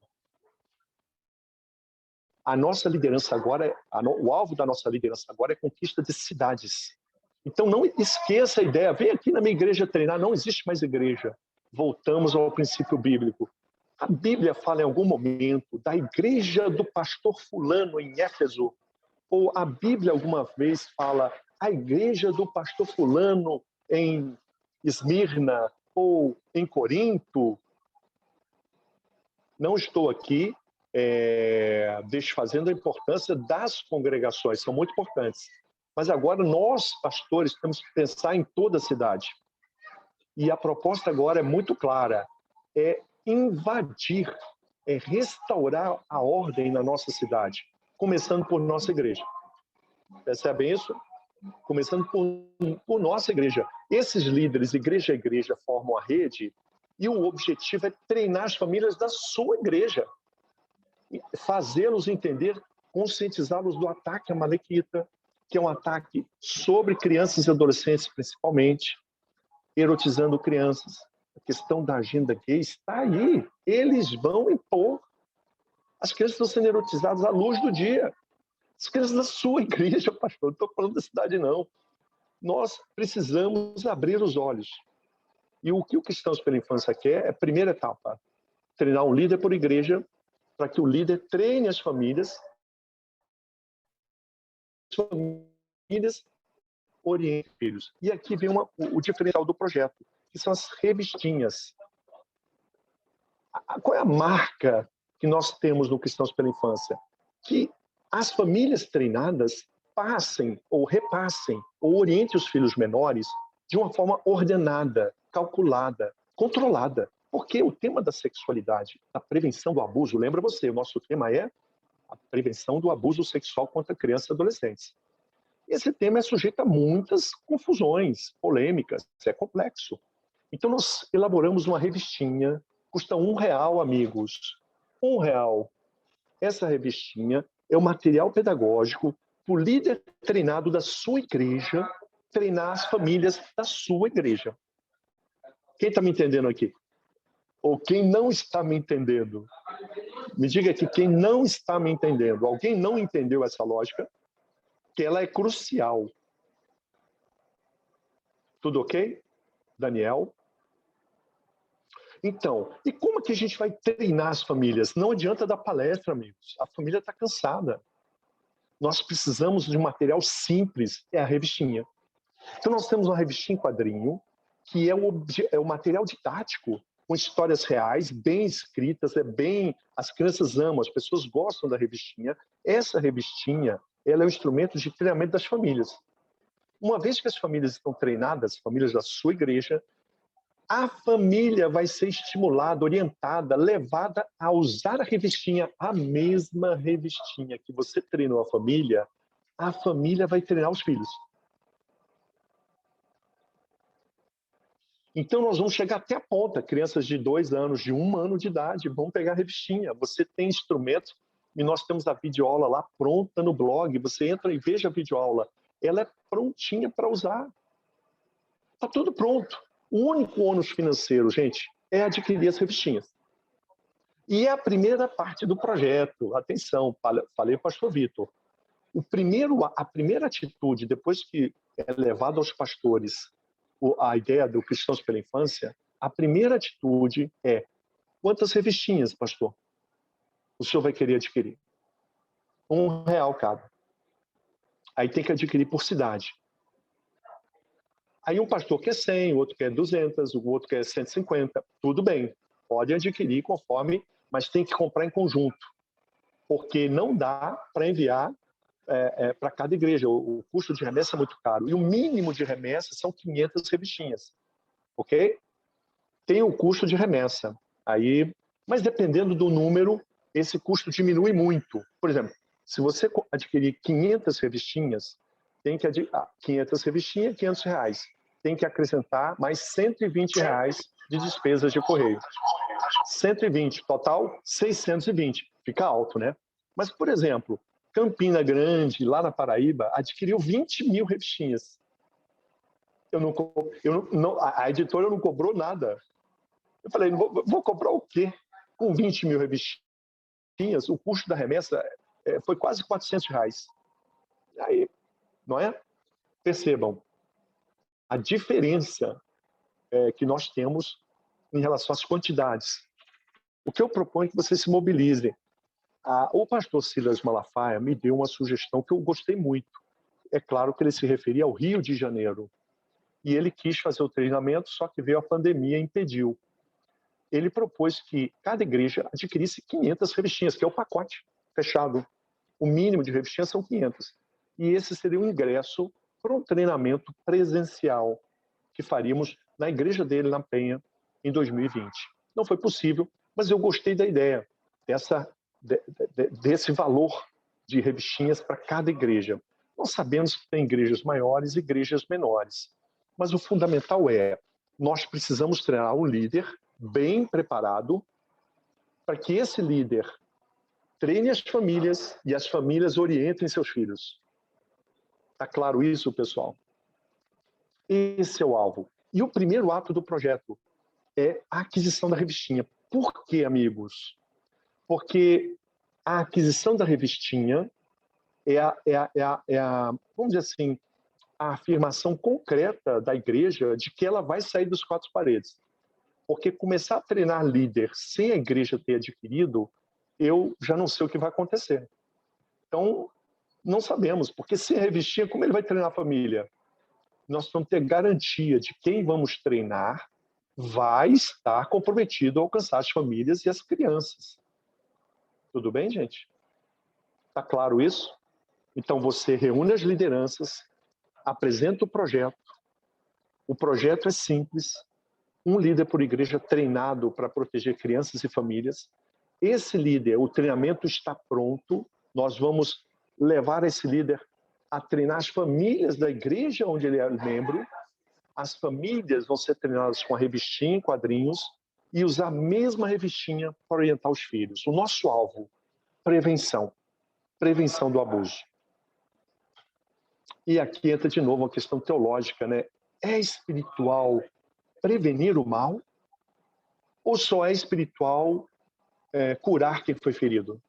A nossa liderança agora, o alvo da nossa liderança agora é conquista de cidades. Então não esqueça a ideia, vem aqui na minha igreja treinar, não existe mais igreja. Voltamos ao princípio bíblico. A Bíblia fala em algum momento da igreja do pastor fulano em Éfeso, ou a Bíblia alguma vez fala a igreja do pastor fulano em Esmirna ou em Corinto. Não estou aqui desfazendo a importância das congregações, são muito importantes. Mas agora nós, pastores, temos que pensar em toda a cidade. E a proposta agora é muito clara, é invadir, é restaurar a ordem na nossa cidade, começando por nossa igreja. Percebem isso? Começando por nossa igreja. Esses líderes, igreja a igreja, formam a rede e o objetivo é treinar as famílias da sua igreja, fazê-los entender, conscientizá-los do ataque à Malequita, que é um ataque sobre crianças e adolescentes, principalmente, erotizando crianças. A questão da agenda gay está aí. Eles vão impor. As crianças estão sendo erotizadas à luz do dia. As crianças da sua igreja, pastor, não estou falando da cidade, não. Nós precisamos abrir os olhos. E o que o Cristãos pela Infância quer é a primeira etapa, treinar um líder por igreja, para que o líder treine as famílias orientem filhos. E aqui vem o diferencial do projeto, que são as revistinhas. Qual é a marca que nós temos no Cristãos pela Infância? Que as famílias treinadas passem ou repassem ou orientem os filhos menores de uma forma ordenada, calculada, controlada. Porque o tema da sexualidade, da prevenção do abuso, lembra você, o nosso tema é a prevenção do abuso sexual contra crianças e adolescentes. Esse tema é sujeito a muitas confusões, polêmicas, é complexo. Então nós elaboramos uma revistinha, custa R$1, amigos, R$1. Essa revistinha é o material pedagógico para o líder treinado da sua igreja treinar as famílias da sua igreja. Quem está me entendendo aqui? Ou quem não está me entendendo? Me diga aqui quem não está me entendendo. Alguém não entendeu essa lógica? Que ela é crucial. Tudo ok? Daniel? Então, e como que a gente vai treinar as famílias? Não adianta dar palestra, amigos. A família está cansada. Nós precisamos de um material simples, é a revistinha. Então, nós temos uma revistinha em quadrinho, que é o material didático, com histórias reais, bem escritas, as crianças amam, as pessoas gostam da revistinha. Essa revistinha, ela é o instrumento de treinamento das famílias. Uma vez que as famílias estão treinadas, famílias da sua igreja, a família vai ser estimulada, orientada, levada a usar a revistinha, a mesma revistinha que você treinou a família vai treinar os filhos. Então, nós vamos chegar até a ponta. Crianças de 2 anos, de 1 ano de idade, vão pegar a revistinha. Você tem instrumentos, e nós temos a videoaula lá pronta no blog. Você entra e veja a videoaula. Ela é prontinha para usar. Está tudo pronto. O único ônus financeiro, gente, é adquirir as revistinhas. E é a primeira parte do projeto. Atenção, falei para o pastor Vitor. A primeira atitude, depois que é levado aos pastores a ideia do Cristãos pela Infância, a primeira atitude é: quantas revistinhas, pastor, o senhor vai querer adquirir? R$1 cada. Aí tem que adquirir por cidade. Aí um pastor quer 100, o outro quer 200, o outro quer 150. Tudo bem, pode adquirir conforme, mas tem que comprar em conjunto. Porque não dá para enviar para cada igreja. O custo de remessa é muito caro. E o mínimo de remessa são 500 revistinhas. Ok? Tem o custo de remessa. Mas dependendo do número, esse custo diminui muito. Por exemplo, se você adquirir 500 revistinhas, tem que adquirir 500 revistinhas, R$500. Tem que acrescentar mais R$120 de despesas de correio. 120, total 620. Fica alto, né? Mas, por exemplo, Campina Grande, lá na Paraíba, adquiriu 20.000 revistinhas. A editora não cobrou nada. Eu falei, vou cobrar o quê? Com 20.000 revistinhas, o custo da remessa foi quase R$400. Aí, não é? Percebam a diferença que nós temos em relação às quantidades. O que eu proponho é que vocês se mobilizem. O pastor Silas Malafaia me deu uma sugestão que eu gostei muito. É claro que ele se referia ao Rio de Janeiro. E ele quis fazer o treinamento, só que veio a pandemia e impediu. ele propôs que cada igreja adquirisse 500 revistinhas, que é o pacote fechado. O mínimo de revistinhas são 500. E esse seria o ingresso para um treinamento presencial que faríamos na igreja dele, na Penha, em 2020. Não foi possível, mas eu gostei da ideia, desse valor de revistinhas para cada igreja. Nós sabemos que tem igrejas maiores e igrejas menores, mas o fundamental é, nós precisamos treinar um líder bem preparado para que esse líder treine as famílias e as famílias orientem seus filhos. Está claro isso, pessoal? Esse é o alvo. E o primeiro ato do projeto é a aquisição da revistinha. Por quê, amigos? Porque a aquisição da revistinha vamos dizer assim, a afirmação concreta da igreja de que ela vai sair dos quatro paredes. Porque começar a treinar líder sem a igreja ter adquirido, eu já não sei o que vai acontecer. Então, não sabemos, porque sem a revistinha, como ele vai treinar a família? Nós vamos ter garantia de quem vamos treinar vai estar comprometido a alcançar as famílias e as crianças. Tudo bem, gente? Está claro isso? Então, você reúne as lideranças, apresenta o projeto. O projeto é simples. Um líder por igreja treinado para proteger crianças e famílias. Esse líder, o treinamento está pronto. Nós vamos levar esse líder a treinar as famílias da igreja onde ele é membro. As famílias vão ser treinadas com a revistinha em quadrinhos e usar a mesma revistinha para orientar os filhos. O nosso alvo, prevenção. Prevenção do abuso. E aqui entra de novo uma questão teológica, né? É espiritual prevenir o mal? Ou só é espiritual curar quem foi ferido?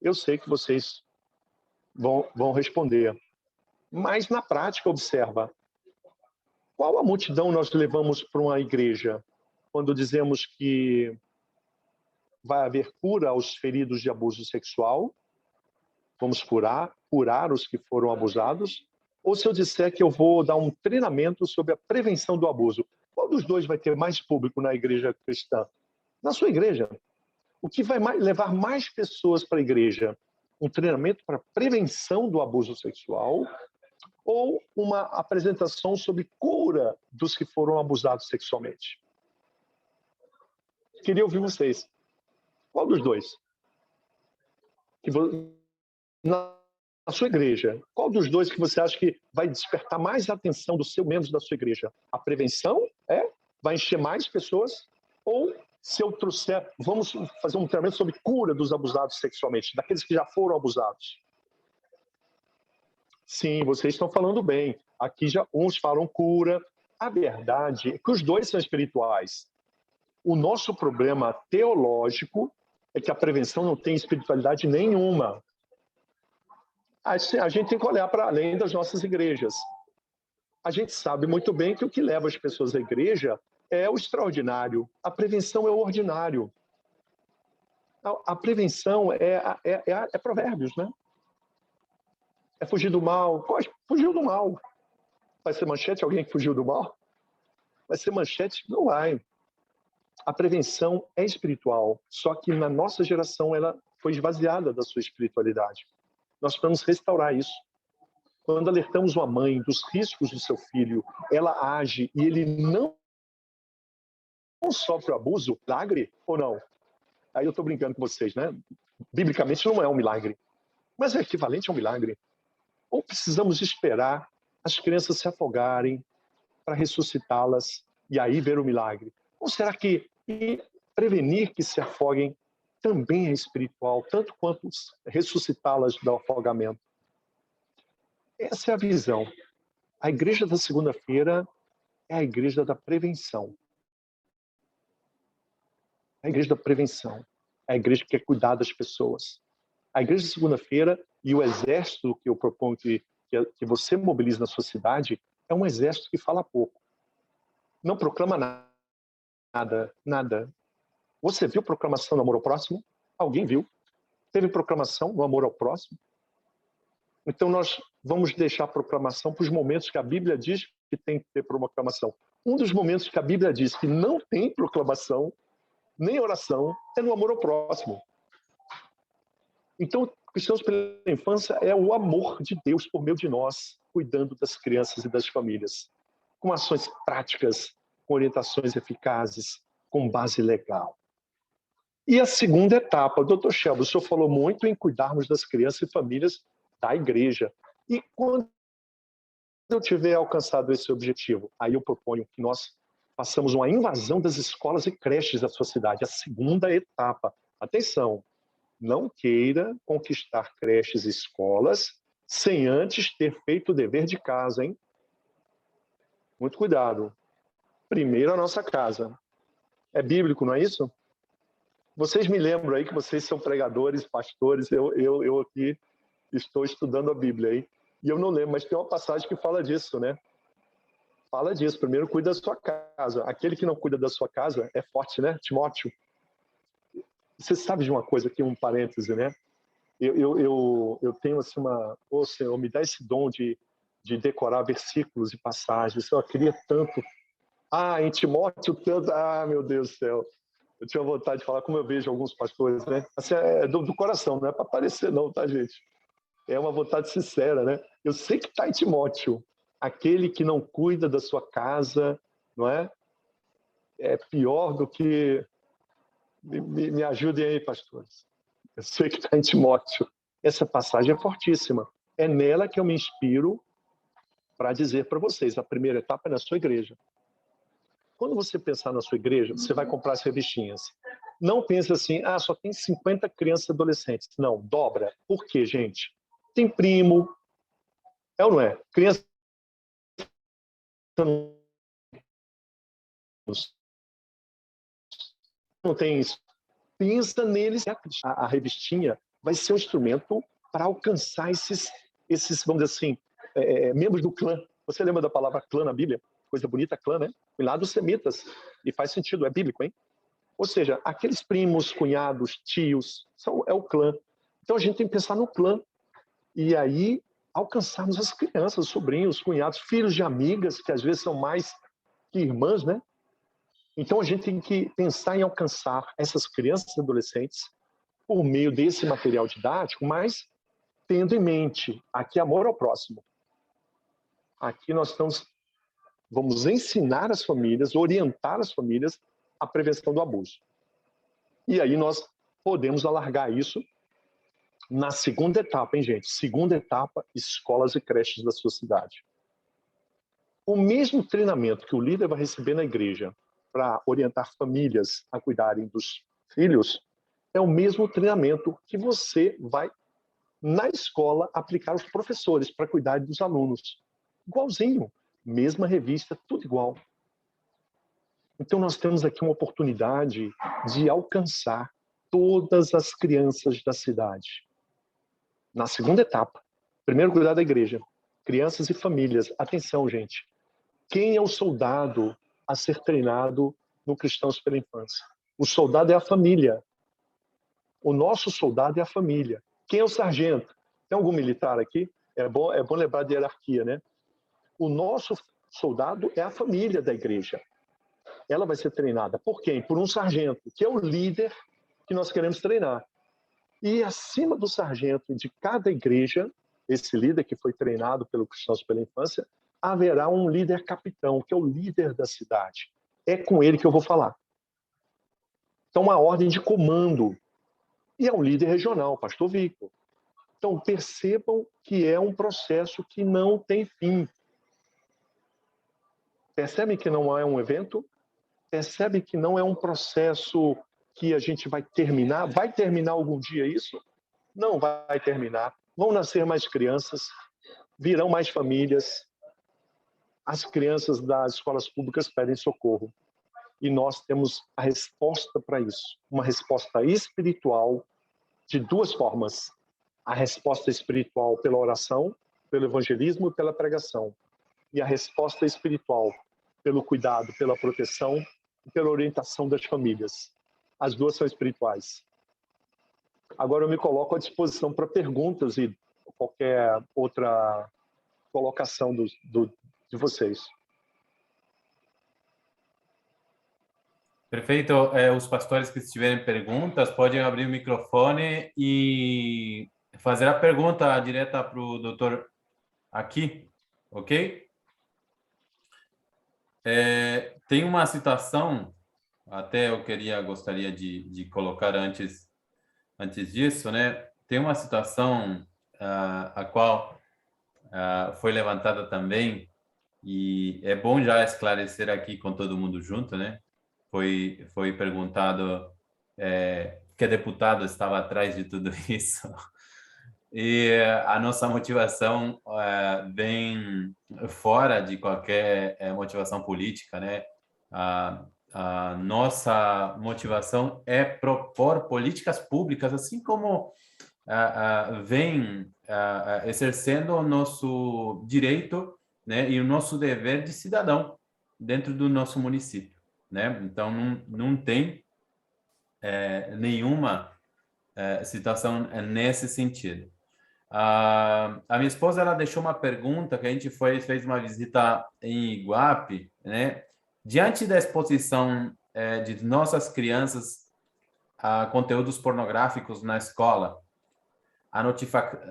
Eu sei que vocês vão responder. Mas na prática, observa. Qual a multidão nós levamos para uma igreja quando dizemos que vai haver cura aos feridos de abuso sexual? Vamos curar os que foram abusados? Ou se eu disser que eu vou dar um treinamento sobre a prevenção do abuso, qual dos dois vai ter mais público na igreja cristã? Na sua igreja. O que vai levar mais pessoas para a igreja? Um treinamento para prevenção do abuso sexual ou uma apresentação sobre cura dos que foram abusados sexualmente? Queria ouvir vocês. Qual dos dois? Na sua igreja, qual dos dois que você acha que vai despertar mais a atenção dos seus membros da sua igreja? A prevenção vai encher mais pessoas? Ou se eu trouxer, vamos fazer um treinamento sobre cura dos abusados sexualmente, daqueles que já foram abusados? Sim, vocês estão falando bem. Aqui já uns falam cura. A verdade é que os dois são espirituais. O nosso problema teológico é que a prevenção não tem espiritualidade nenhuma. A gente tem que olhar para além das nossas igrejas. A gente sabe muito bem que o que leva as pessoas à igreja é o extraordinário. A prevenção é o ordinário. A prevenção é provérbios, né? É fugir do mal. Fugiu do mal. Vai ser manchete alguém que fugiu do mal? Vai ser manchete? Não vai. A prevenção é espiritual, só que na nossa geração ela foi esvaziada da sua espiritualidade. Nós precisamos restaurar isso. Quando alertamos uma mãe dos riscos do seu filho, ela age e ele não sofre o abuso, milagre ou não? Aí eu estou brincando com vocês, né? Biblicamente não é um milagre, mas é equivalente a um milagre. Ou precisamos esperar as crianças se afogarem para ressuscitá-las e aí ver o milagre? Ou será que prevenir que se afoguem também é espiritual, tanto quanto ressuscitá-las do afogamento? Essa é a visão. A igreja da segunda-feira é a igreja da prevenção. É a igreja da prevenção. É a igreja que quer cuidar das pessoas. A igreja da segunda-feira e o exército que eu proponho que você mobilize na sua cidade é um exército que fala pouco. Não proclama nada. Você viu proclamação no amor ao próximo? Alguém viu? Teve proclamação no amor ao próximo? Então nós vamos deixar a proclamação para os momentos que a Bíblia diz que tem que ter proclamação. Um dos momentos que a Bíblia diz que não tem proclamação nem oração, é no amor ao próximo. Então, Cristãos pela Infância é o amor de Deus por meio de nós, cuidando das crianças e das famílias, com ações práticas, com orientações eficazes, com base legal. E a segunda etapa, doutor Shelby, o senhor falou muito em cuidarmos das crianças e famílias da igreja. E quando eu tiver alcançado esse objetivo, aí eu proponho que nós façamos uma invasão das escolas e creches da sua cidade, a segunda etapa. Atenção, não queira conquistar creches e escolas sem antes ter feito o dever de casa, hein? Muito cuidado. Primeiro a nossa casa. É bíblico, não é isso? Vocês me lembram aí que vocês são pregadores, pastores, eu aqui estou estudando a Bíblia aí, e eu não lembro, mas tem uma passagem que fala disso, né? Fala disso, primeiro cuida da sua casa. Aquele que não cuida da sua casa é forte, né? Timóteo. Você sabe de uma coisa aqui, um parêntese, né? Eu tenho assim ô Senhor, me dá esse dom de decorar versículos e passagens. Eu queria tanto. Em Timóteo, tanto. Meu Deus do céu. Eu tinha vontade de falar como eu vejo alguns pastores, né? Assim, é do coração, não é para parecer não, tá, gente? É uma vontade sincera, né? Eu sei que está em Timóteo. Aquele que não cuida da sua casa, não é? É pior do que... Me ajudem aí, pastores. Eu sei que está em Timóteo. Essa passagem é fortíssima. É nela que eu me inspiro para dizer para vocês, a primeira etapa é na sua igreja. Quando você pensar na sua igreja, você vai comprar as revistinhas. Não pense assim, só tem 50 crianças e adolescentes. Não, dobra. Por quê, gente? Tem primo. É ou não é? Criança não tem isso. Pensa neles. A revistinha vai ser um instrumento para alcançar esses, vamos dizer assim, membros do clã. Você lembra da palavra clã na Bíblia? Coisa bonita, clã, né? Vem lá dos semitas. E faz sentido, é bíblico, hein? Ou seja, aqueles primos, cunhados, tios, é o clã. Então a gente tem que pensar no clã. E aí alcançarmos as crianças, sobrinhos, cunhados, filhos de amigas, que às vezes são mais que irmãs, né? Então a gente tem que pensar em alcançar essas crianças e adolescentes por meio desse material didático, mas tendo em mente aqui amor ao próximo. Aqui nós vamos ensinar as famílias, orientar as famílias à prevenção do abuso. E aí nós podemos alargar isso na segunda etapa, hein, gente? Segunda etapa, escolas e creches da sua cidade. O mesmo treinamento que o líder vai receber na igreja para orientar famílias a cuidarem dos filhos, é o mesmo treinamento que você vai, na escola, aplicar aos professores para cuidar dos alunos. Igualzinho, mesma revista, tudo igual. Então nós temos aqui uma oportunidade de alcançar todas as crianças da cidade. Na segunda etapa, primeiro cuidar da igreja, crianças e famílias. Atenção, gente. Quem é o soldado a ser treinado no Cristãos pela Infância? O soldado é a família. O nosso soldado é a família. Quem é o sargento? Tem algum militar aqui? É bom lembrar de hierarquia, né? O nosso soldado é a família da igreja. Ela vai ser treinada por quem? Por um sargento, que é o líder que nós queremos treinar. E acima do sargento de cada igreja, esse líder que foi treinado pelo Cristãos pela Infância, haverá um líder capitão, que é o líder da cidade. É com ele que eu vou falar. Então, uma ordem de comando. E é um líder regional, pastor Victor. Então, percebam que é um processo que não tem fim. Percebem que não é um evento? Percebem que não é um processo que a gente vai terminar? Vai terminar algum dia isso? Não vai terminar. Vão nascer mais crianças, virão mais famílias. As crianças das escolas públicas pedem socorro. E nós temos a resposta para isso. Uma resposta espiritual de duas formas. A resposta espiritual pela oração, pelo evangelismo e pela pregação. E a resposta espiritual pelo cuidado, pela proteção e pela orientação das famílias. As duas são espirituais. Agora eu me coloco à disposição para perguntas e qualquer outra colocação de vocês. Perfeito. Os pastores que tiverem perguntas podem abrir o microfone e fazer a pergunta direta para o doutor aqui, ok? Tem uma situação, até gostaria de colocar antes disso, né? Tem uma situação a qual foi levantada também, e é bom já esclarecer aqui com todo mundo junto, né? Foi perguntado que deputado estava atrás de tudo isso. E a nossa motivação vem fora de qualquer motivação política, né? A nossa motivação é propor políticas públicas, assim como vem exercendo o nosso direito, né, e o nosso dever de cidadão dentro do nosso município, né? Então, não tem nenhuma situação nesse sentido. A minha esposa, ela deixou uma pergunta que a gente fez uma visita em Iguape, né? Diante da exposição de nossas crianças a conteúdos pornográficos na escola, a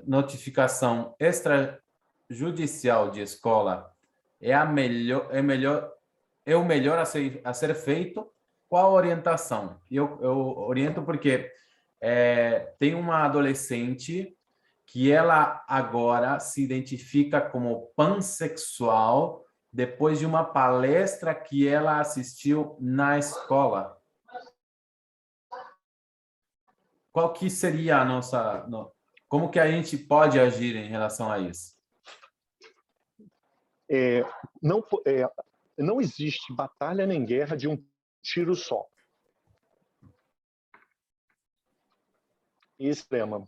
notificação extrajudicial de escola é o melhor a ser feito? Qual a orientação? Eu oriento porque tem uma adolescente que ela agora se identifica como pansexual depois de uma palestra que ela assistiu na escola. Qual que seria a nossa... Como que a gente pode agir em relação a isso? Não existe batalha nem guerra de um tiro só. Extrema.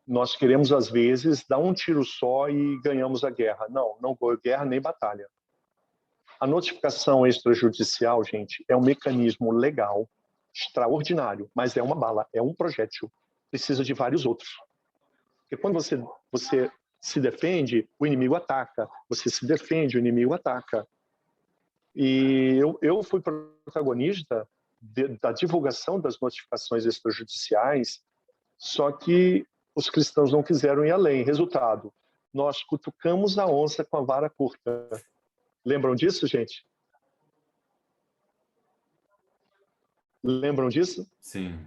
Nós queremos, às vezes, dar um tiro só e ganhamos a guerra. Não foi guerra nem batalha. A notificação extrajudicial, gente, é um mecanismo legal, extraordinário, mas é uma bala, é um projétil. Precisa de vários outros. Porque quando você se defende, o inimigo ataca. Você se defende, o inimigo ataca. E eu fui protagonista da divulgação das notificações extrajudiciais, só que os cristãos não quiseram ir além. Resultado, nós cutucamos a onça com a vara curta. Lembram disso, gente? Lembram disso? Sim.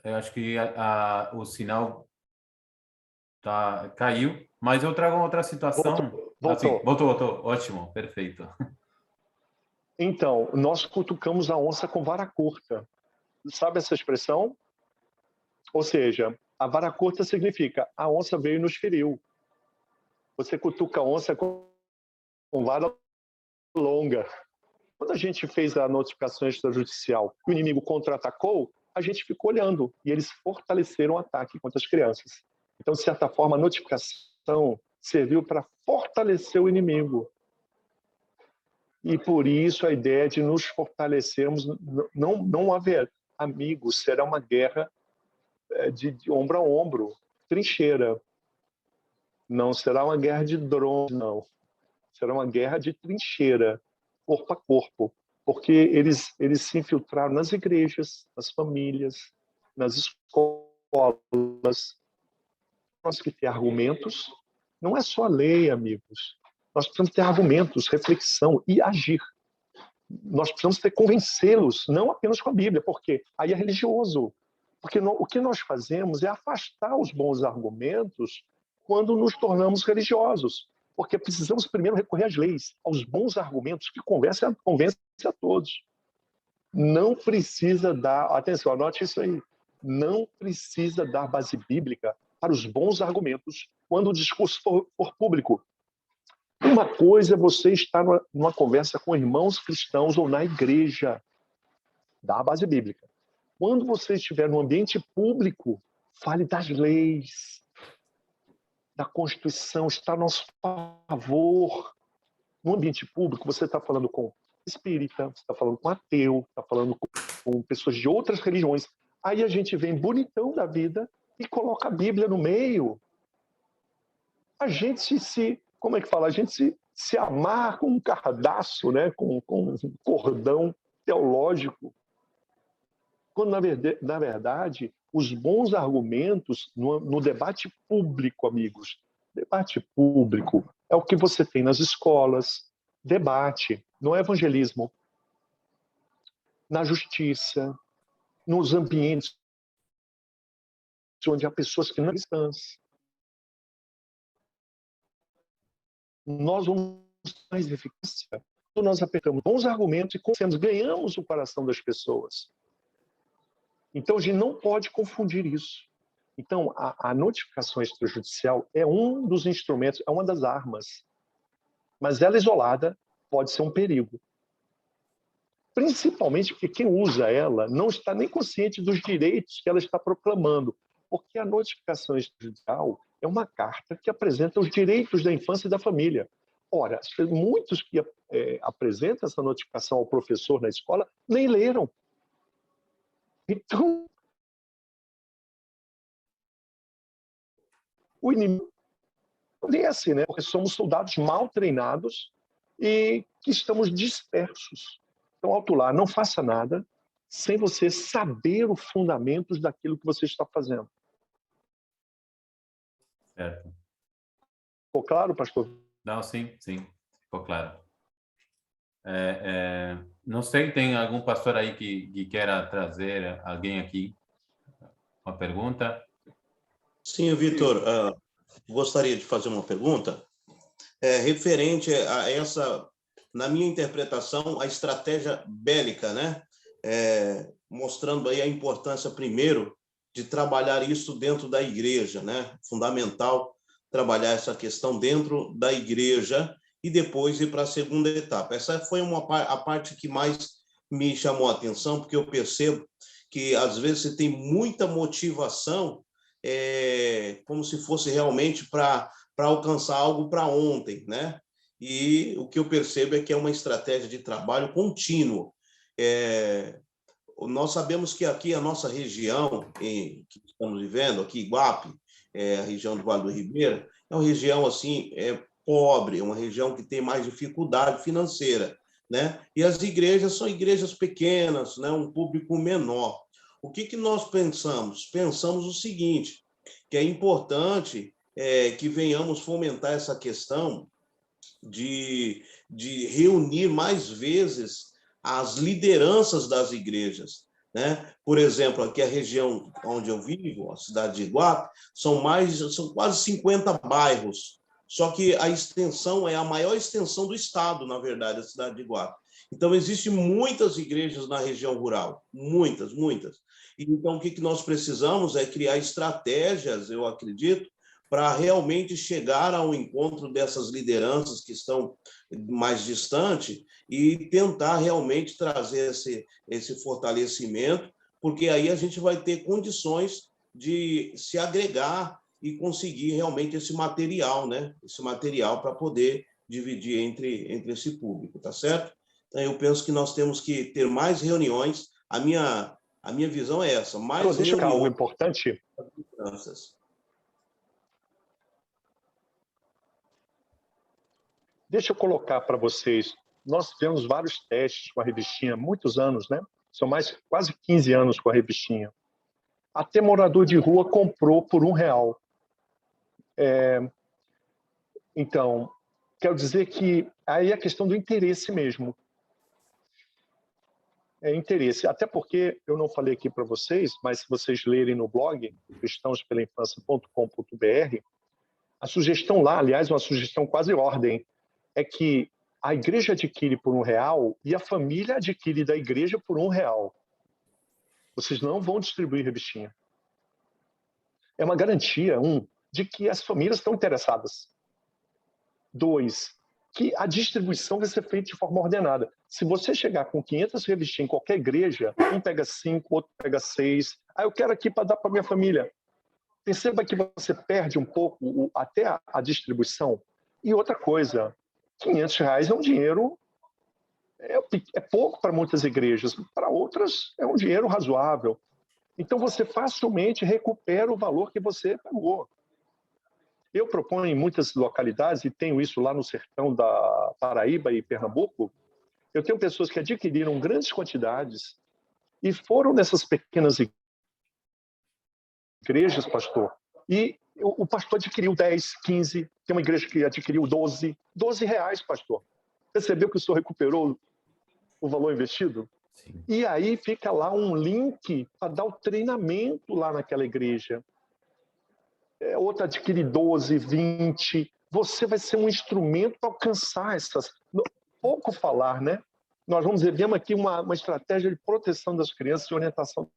Eu acho que o sinal caiu, mas eu trago outra situação. Voltou. Assim, voltou. Ótimo, perfeito. Então, nós cutucamos a onça com vara curta. Sabe essa expressão? Ou seja, a vara curta significa a onça veio e nos feriu. Você cutuca a onça com vara longa. Quando a gente fez a notificação extrajudicial e o inimigo contra-atacou, a gente ficou olhando e eles fortaleceram o ataque contra as crianças. Então, de certa forma, a notificação serviu para fortalecer o inimigo. E por isso a ideia de nos fortalecermos, não haver amigos, será uma guerra de ombro a ombro, trincheira. Não será uma guerra de drone, não. Será uma guerra de trincheira, corpo a corpo. Porque eles se infiltraram nas igrejas, nas famílias, nas escolas. Nós temos que ter argumentos. Não é só lei, amigos. Nós precisamos ter argumentos, reflexão e agir. Nós precisamos convencê-los, não apenas com a Bíblia, porque aí é religioso. Porque o que nós fazemos é afastar os bons argumentos quando nos tornamos religiosos. Porque precisamos primeiro recorrer às leis, aos bons argumentos que convencem a todos. Não precisa dar... Atenção, anote isso aí. Não precisa dar base bíblica para os bons argumentos quando o discurso for público. Uma coisa é você estar numa conversa com irmãos cristãos ou na igreja. Dá a base bíblica. Quando você estiver no ambiente público, fale das leis, da Constituição, está a nosso favor. No ambiente público, você está falando com espírita, você está falando com ateu, está falando com pessoas de outras religiões. Aí a gente vem bonitão da vida e coloca a Bíblia no meio. A gente como é que fala? A gente se amarra com um cardaço, né? com um cordão teológico. Quando, na verdade, os bons argumentos no debate público, amigos, debate público é o que você tem nas escolas, debate, no evangelismo, na justiça, nos ambientes onde há pessoas que não são cristãs. Nós vamos ter mais eficácia quando nós apertamos bons argumentos e conhecemos, ganhamos o coração das pessoas. Então, a gente não pode confundir isso. Então, a notificação extrajudicial é um dos instrumentos, é uma das armas. Mas ela isolada pode ser um perigo. Principalmente porque quem usa ela não está nem consciente dos direitos que ela está proclamando. Porque a notificação extrajudicial é uma carta que apresenta os direitos da infância e da família. Ora, muitos que apresentam essa notificação ao professor na escola nem leram. Então, o inimigo é assim, né? Porque somos soldados mal treinados e que estamos dispersos. Então, alto lá, não faça nada sem você saber os fundamentos daquilo que você está fazendo. Certo. Ficou claro, pastor? Não, sim, ficou claro. Não sei, tem algum pastor aí que queira trazer alguém aqui? Uma pergunta? Sim, Vitor, gostaria de fazer uma pergunta referente a essa, na minha interpretação, a estratégia bélica, né? Mostrando aí a importância, primeiro, de trabalhar isso dentro da igreja, né? Fundamental trabalhar essa questão dentro da igreja e depois ir para a segunda etapa. Essa foi a parte que mais me chamou a atenção, porque eu percebo que, às vezes, você tem muita motivação, como se fosse realmente para alcançar algo para ontem, né? E o que eu percebo é que é uma estratégia de trabalho contínuo. Nós sabemos que aqui a nossa região, que estamos vivendo, aqui Iguape, a região do Vale do Ribeira, é uma região assim, pobre, é uma região que tem mais dificuldade financeira, né? E as igrejas são igrejas pequenas, né? Um público menor. O que nós pensamos? Pensamos o seguinte, que é importante que venhamos fomentar essa questão de reunir mais vezes as lideranças das igrejas, né? Por exemplo, aqui a região onde eu vivo, a cidade de Iguape, são quase 50 bairros. Só que a extensão é a maior extensão do estado, na verdade, a cidade de Iguape. Então, existem muitas igrejas na região rural, muitas. Então, o que nós precisamos é criar estratégias, eu acredito, para realmente chegar ao encontro dessas lideranças que estão mais distantes e tentar realmente trazer esse fortalecimento, porque aí a gente vai ter condições de se agregar e conseguir realmente esse material, né? Esse material para poder dividir entre esse público, tá certo? Então, eu penso que nós temos que ter mais reuniões. A minha visão é essa, mais Deixa eu reuniões. algo importante. Deixa eu colocar para vocês, nós tivemos vários testes com a revistinha, muitos anos, né? São quase 15 anos com a revistinha. Até morador de rua comprou por R$1. Então, quero dizer que aí é a questão do interesse mesmo. Interesse. Até porque, eu não falei aqui para vocês, mas se vocês lerem no blog, cristãospelainfância.com.br, a sugestão lá, aliás, uma sugestão quase ordem, é que a igreja adquire por R$1 e a família adquire da igreja por R$1. Vocês não vão distribuir revistinha. É uma garantia, de que as famílias estão interessadas. 2, que a distribuição vai ser feita de forma ordenada. Se você chegar com 500 revistinhas em qualquer igreja, um pega 5, outro pega 6. Eu quero aqui para dar para minha família. Perceba que você perde um pouco até a distribuição. E outra coisa, R$500 é um dinheiro, é pouco para muitas igrejas, para outras é um dinheiro razoável. Então, você facilmente recupera o valor que você pagou. Eu proponho em muitas localidades, e tenho isso lá no sertão da Paraíba e Pernambuco, eu tenho pessoas que adquiriram grandes quantidades e foram nessas pequenas igrejas, pastor, e o pastor adquiriu 10, 15, tem uma igreja que adquiriu 12 reais, pastor. Percebeu que o senhor recuperou o valor investido? Sim. E aí fica lá um link para dar o treinamento lá naquela igreja. Outra adquire 12, 20. Você vai ser um instrumento para alcançar essas... Pouco falar, né? Nós vemos aqui uma estratégia de proteção das crianças e orientação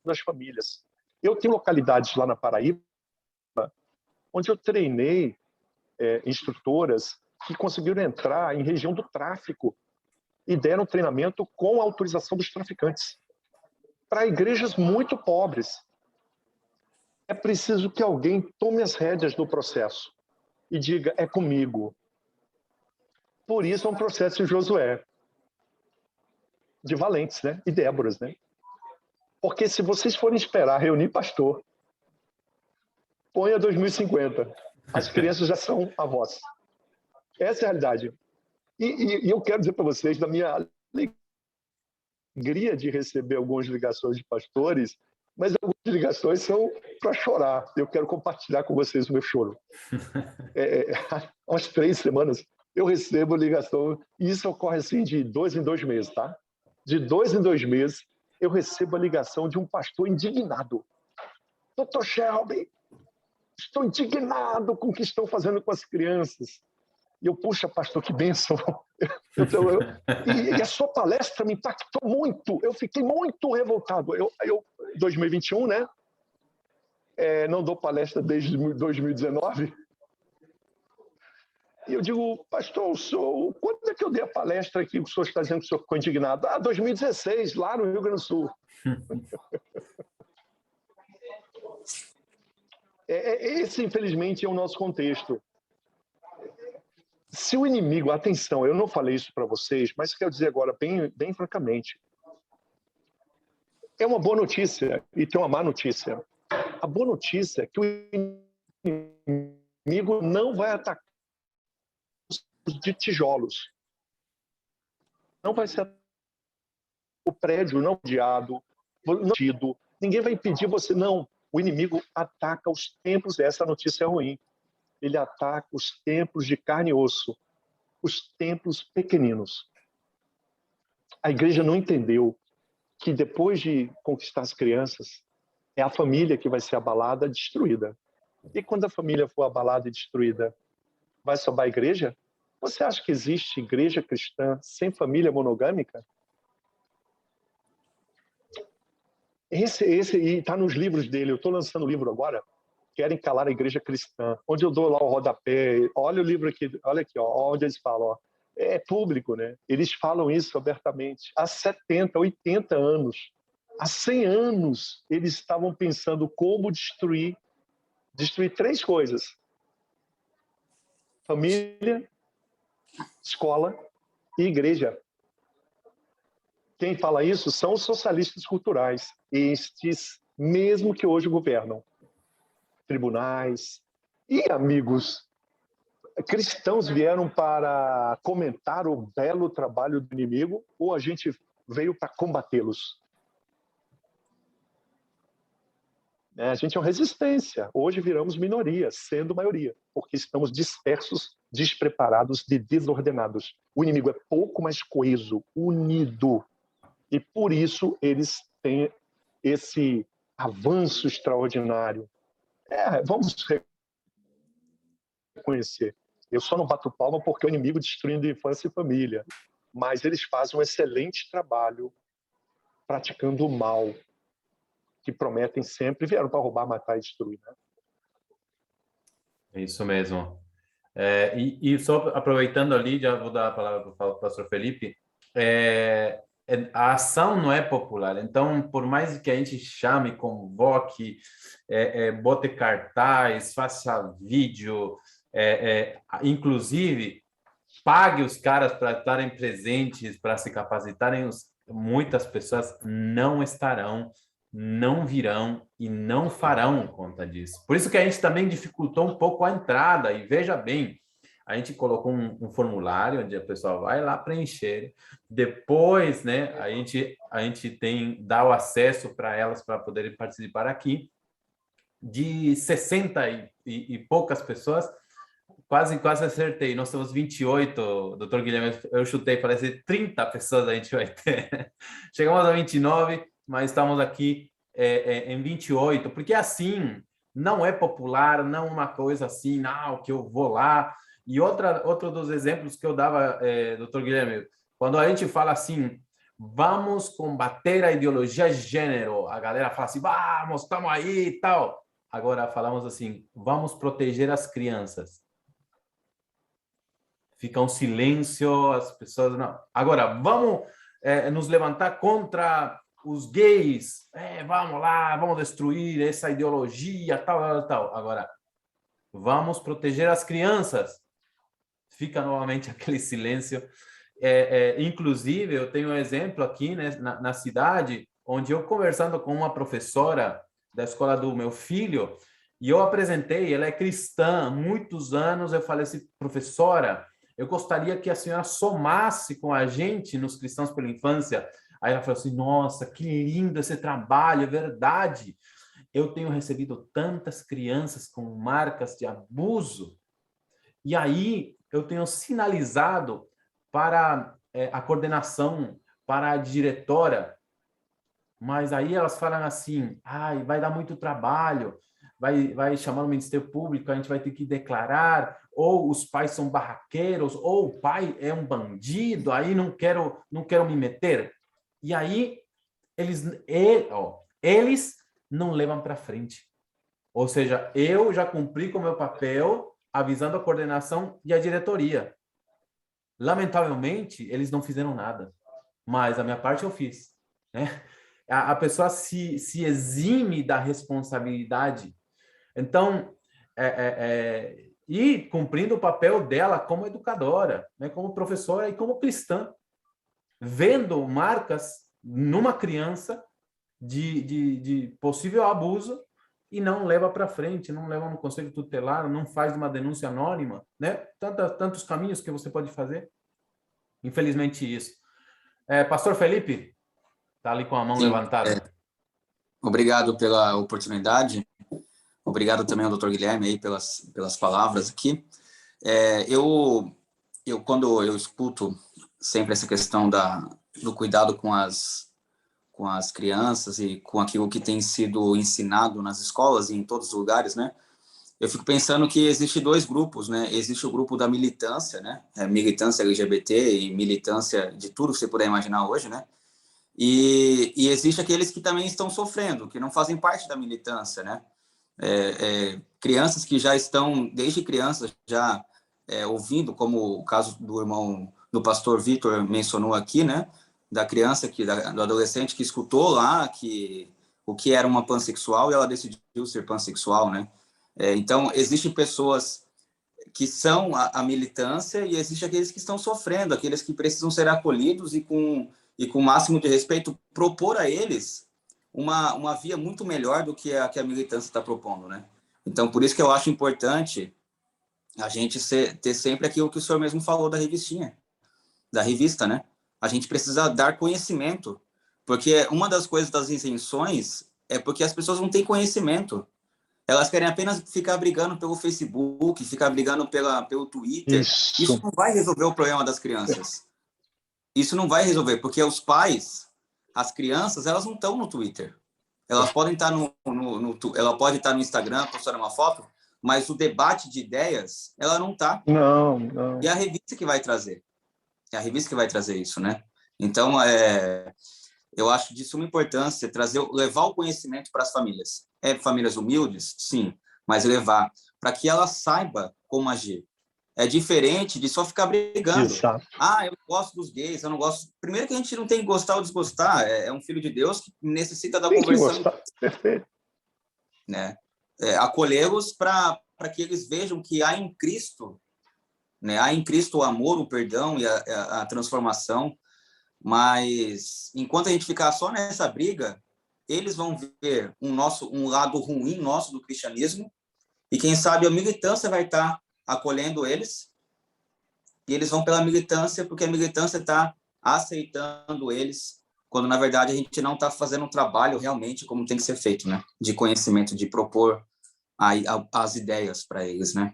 das famílias. Eu tenho localidades lá na Paraíba onde eu treinei instrutoras que conseguiram entrar em região do tráfico e deram treinamento com a autorização dos traficantes para igrejas muito pobres. É preciso que alguém tome as rédeas do processo e diga, é comigo. Por isso é um processo de Josué, de valentes, né? E Déboras, né? Porque se vocês forem esperar reunir pastor, ponha 2050. As crianças já são avós. Essa é a realidade. E eu quero dizer para vocês, da minha alegria de receber algumas ligações de pastores, mas algumas ligações são para chorar. Eu quero compartilhar com vocês o meu choro. Há umas 3 semanas, eu recebo ligação, e isso ocorre assim de 2 em 2 meses, tá? De 2 em 2 meses, eu recebo a ligação de um pastor indignado. Dr. Shelby, estou indignado com o que estão fazendo com as crianças. E eu, puxa, pastor, que bênção. E a sua palestra me impactou muito. Eu fiquei muito revoltado. 2021, né? Não dou palestra desde 2019. E eu digo, pastor, quando é que eu dei a palestra aqui que o senhor está dizendo que o senhor ficou indignado? 2016, lá no Rio Grande do Sul. Esse, infelizmente, é o nosso contexto. Se o inimigo, atenção, eu não falei isso para vocês, mas quero dizer agora bem francamente. É uma boa notícia e tem uma má notícia. A boa notícia é que o inimigo não vai atacar de tijolos. Não vai ser o prédio não odiado, não tido. Ninguém vai impedir você, não. O inimigo ataca os templos, essa notícia é ruim. Ele ataca os templos de carne e osso, os templos pequeninos. A igreja não entendeu que depois de conquistar as crianças, é a família que vai ser abalada, destruída. E quando a família for abalada e destruída, vai sobrar a igreja? Você acha que existe igreja cristã sem família monogâmica? E está nos livros dele. Eu estou lançando o livro agora, Querem Calar a Igreja Cristã, onde eu dou lá o rodapé. Olha o livro aqui, olha aqui, ó, onde eles falam. Ó. É público, né? Eles falam isso abertamente. Há 70, 80 anos, há 100 anos, eles estavam pensando como destruir 3 coisas. Família, escola e igreja. Quem fala isso são os socialistas culturais, estes mesmo que hoje governam. Tribunais e amigos cristãos vieram para comentar o belo trabalho do inimigo ou a gente veio para combatê-los? A gente é uma resistência. Hoje viramos minoria, sendo maioria, porque estamos dispersos, despreparados e desordenados. O inimigo é pouco mais coeso, unido. E por isso eles têm esse avanço extraordinário. Vamos reconhecer. Eu só não bato palma porque o inimigo destruindo infância e família. Mas eles fazem um excelente trabalho praticando o mal, que prometem sempre, vieram para roubar, matar e destruir. Né? É isso mesmo. E só aproveitando ali, já vou dar a palavra para o pastor Felipe, a ação não é popular. Então, por mais que a gente chame, convoque, bote cartaz, faça vídeo, inclusive pague os caras para estarem presentes, para se capacitarem, muitas pessoas não estarão, não virão e não farão conta disso. Por isso que a gente também dificultou um pouco a entrada. E veja bem, a gente colocou um formulário onde a pessoa vai lá preencher. Depois, né, a gente dá o acesso para elas para poderem participar aqui. De 60 e poucas pessoas, quase acertei. Nós temos 28, doutor Guilherme, eu chutei, parece 30 pessoas a gente vai ter. Chegamos a 29, mas estamos aqui em 28, porque assim, não é popular, não uma coisa assim, não, que eu vou lá. E outro dos exemplos que eu dava, doutor Guilherme, quando a gente fala assim, vamos combater a ideologia de gênero, a galera fala assim, vamos, estamos aí e tal. Agora falamos assim, vamos proteger as crianças. Fica um silêncio, as pessoas não. Agora, vamos nos levantar contra os gays. Vamos lá, vamos destruir essa ideologia, tal. Agora, vamos proteger as crianças. Fica novamente aquele silêncio. Inclusive, eu tenho um exemplo aqui, né, na cidade, onde eu conversando com uma professora da escola do meu filho, e eu apresentei, ela é cristã, há muitos anos, eu falei assim, professora, eu gostaria que a senhora somasse com a gente nos Cristãos pela Infância. Aí ela falou assim, nossa, que lindo esse trabalho, é verdade. Eu tenho recebido tantas crianças com marcas de abuso, e aí eu tenho sinalizado para a coordenação, para a diretora, mas aí elas falam assim, vai dar muito trabalho, vai chamar o Ministério Público, a gente vai ter que declarar, ou os pais são barraqueiros, ou o pai é um bandido, aí não quero me meter. E aí eles não levam para frente. Ou seja, eu já cumpri com o meu papel, avisando a coordenação e a diretoria. Lamentavelmente, eles não fizeram nada, mas a minha parte eu fiz, né? A pessoa se exime da responsabilidade. Então, e cumprindo o papel dela como educadora, né, como professora e como cristã, vendo marcas numa criança de possível abuso e não leva para frente, não leva no conselho tutelar, não faz uma denúncia anônima, né? Tantos caminhos que você pode fazer. Infelizmente, isso. Pastor Felipe, está ali com a mão levantada. Obrigado pela oportunidade. Obrigado também ao Dr. Guilherme aí pelas palavras aqui. Quando eu escuto sempre essa questão do cuidado com as crianças e com aquilo que tem sido ensinado nas escolas e em todos os lugares, né? Eu fico pensando que existe dois grupos, né? Existe o grupo da militância, né? Militância LGBT e militância de tudo que você puder imaginar hoje, né? E existe aqueles que também estão sofrendo, que não fazem parte da militância, né? Crianças que já estão, desde crianças, já ouvindo, como o caso do irmão do pastor Vitor mencionou aqui, né? Da criança, do adolescente que escutou lá o que era uma pansexual e ela decidiu ser pansexual, né? Então, existem pessoas que são a militância e existem aqueles que estão sofrendo, aqueles que precisam ser acolhidos e com o máximo de respeito, propor a eles uma via muito melhor do que a militância está propondo, né? Então, por isso que eu acho importante a gente ter sempre aquilo que o senhor mesmo falou da revista, né? A gente precisa dar conhecimento, porque uma das coisas das isenções é porque as pessoas não têm conhecimento. Elas querem apenas ficar brigando pelo Facebook, ficar brigando pelo Twitter. Isso não vai resolver o problema das crianças. Isso não vai resolver, porque os pais, as crianças, elas não estão no Twitter. Elas podem estar ela pode estar no Instagram, postando uma foto, mas o debate de ideias, ela não está. Não. E a revista que vai trazer. É a revista que vai trazer isso, né? Então, eu acho de suma importância levar o conhecimento para as famílias. Famílias humildes? Sim, mas levar para que ela saiba como agir. É diferente de só ficar brigando. Exato. Eu gosto dos gays, eu não gosto. Primeiro que a gente não tem que gostar ou desgostar, é um filho de Deus que necessita da conversão. Tem que gostar, perfeito. Né? Acolhê-los para que eles vejam que há em Cristo, né? Há em Cristo o amor, o perdão e a transformação. Mas enquanto a gente ficar só nessa briga, eles vão ver um lado ruim nosso do cristianismo, e quem sabe a militância vai estar acolhendo eles, e eles vão pela militância, porque a militância está aceitando eles, quando na verdade a gente não está fazendo um trabalho realmente como tem que ser feito, né? De conhecimento, de propor as ideias para eles, né?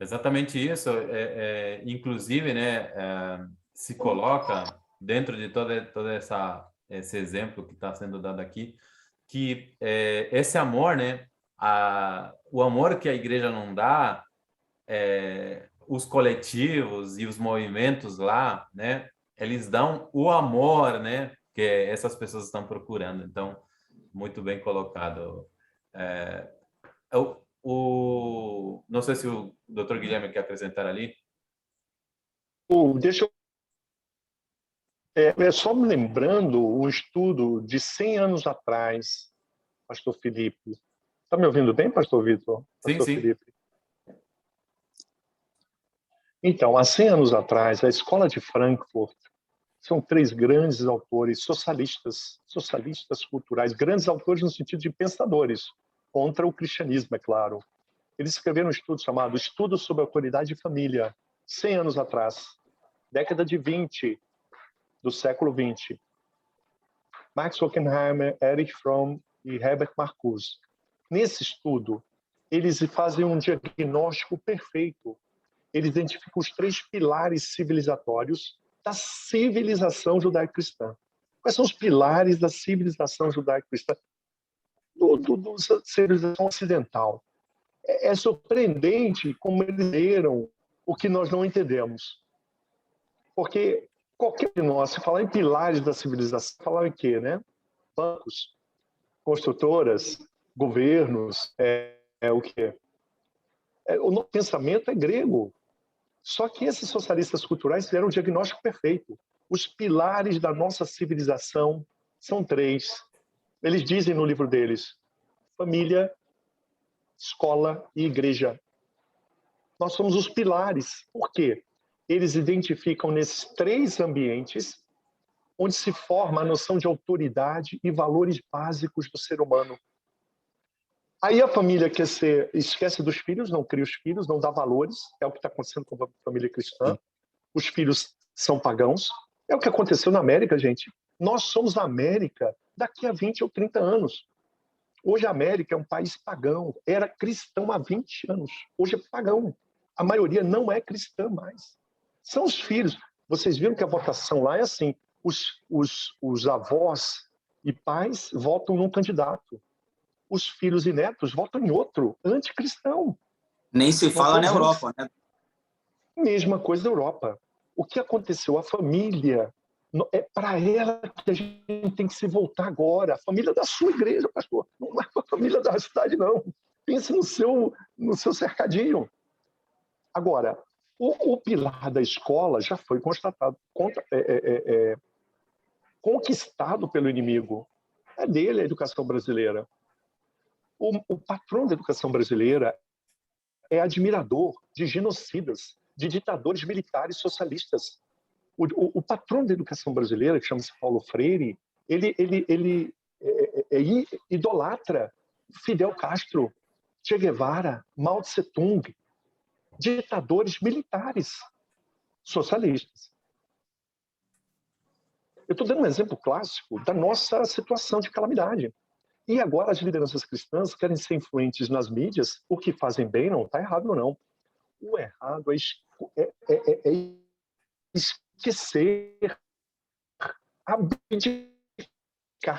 Exatamente isso. Inclusive, né, se coloca dentro de todo esse exemplo que está sendo dado aqui, que esse amor, né, o amor que a igreja não dá, os coletivos e os movimentos lá, né, eles dão o amor, né, que essas pessoas estão procurando. Então, muito bem colocado. Não sei se o Dr. Guilherme quer acrescentar ali. Deixa eu... só me lembrando um estudo de 100 anos atrás, pastor Felipe. Está me ouvindo bem, pastor Vitor? Pastor Sim. Felipe. Então, há 100 anos atrás, a Escola de Frankfurt, são 3 grandes autores socialistas culturais, grandes autores no sentido de pensadores, contra o cristianismo, é claro. Eles escreveram um estudo chamado Estudo sobre a Autoridade e Família, 100 anos atrás, década de 20, do século 20. Max Horkheimer, Erich Fromm e Herbert Marcuse. Nesse estudo, eles fazem um diagnóstico perfeito. Eles identificam os 3 pilares civilizatórios da civilização judaico-cristã. Quais são os pilares da civilização judaico-cristã? Da civilização ocidental. É surpreendente como eles leram o que nós não entendemos. Porque qualquer de nós, se falar em pilares da civilização, falar em quê, né? Bancos, construtoras, governos, o quê? O nosso pensamento é grego. Só que esses socialistas culturais fizeram um diagnóstico perfeito. Os pilares da nossa civilização são 3. Eles dizem no livro deles: família, escola e igreja. Nós somos os pilares. Por quê? Eles identificam nesses 3 ambientes onde se forma a noção de autoridade e valores básicos do ser humano. Aí a família esquece dos filhos, não cria os filhos, não dá valores. É o que está acontecendo com a família cristã. Os filhos são pagãos. É o que aconteceu na América, gente. Nós somos a América daqui a 20 ou 30 anos. Hoje a América é um país pagão. Era cristão há 20 anos. Hoje é pagão. A maioria não é cristã mais. São os filhos. Vocês viram que a votação lá é assim. Os avós e pais votam num candidato. Os filhos e netos votam em outro, anticristão. Nem se fala na Europa, né? Mesma coisa da Europa. O que aconteceu? A família, é para ela que a gente tem que se voltar agora. A família da sua igreja, pastor. Não é a família da cidade, não. Pense no seu cercadinho. Agora, o pilar da escola já foi constatado, conquistado pelo inimigo. É dele a educação brasileira. O patrão da educação brasileira é admirador de genocidas, de ditadores militares socialistas. O patrão da educação brasileira, que chama-se Paulo Freire, ele idolatra Fidel Castro, Che Guevara, Mao Tse Tung, ditadores militares socialistas. Eu estou dando um exemplo clássico da nossa situação de calamidade. E agora as lideranças cristãs querem ser influentes nas mídias. O que fazem bem não está errado, não. O errado é esquecer, abdicar,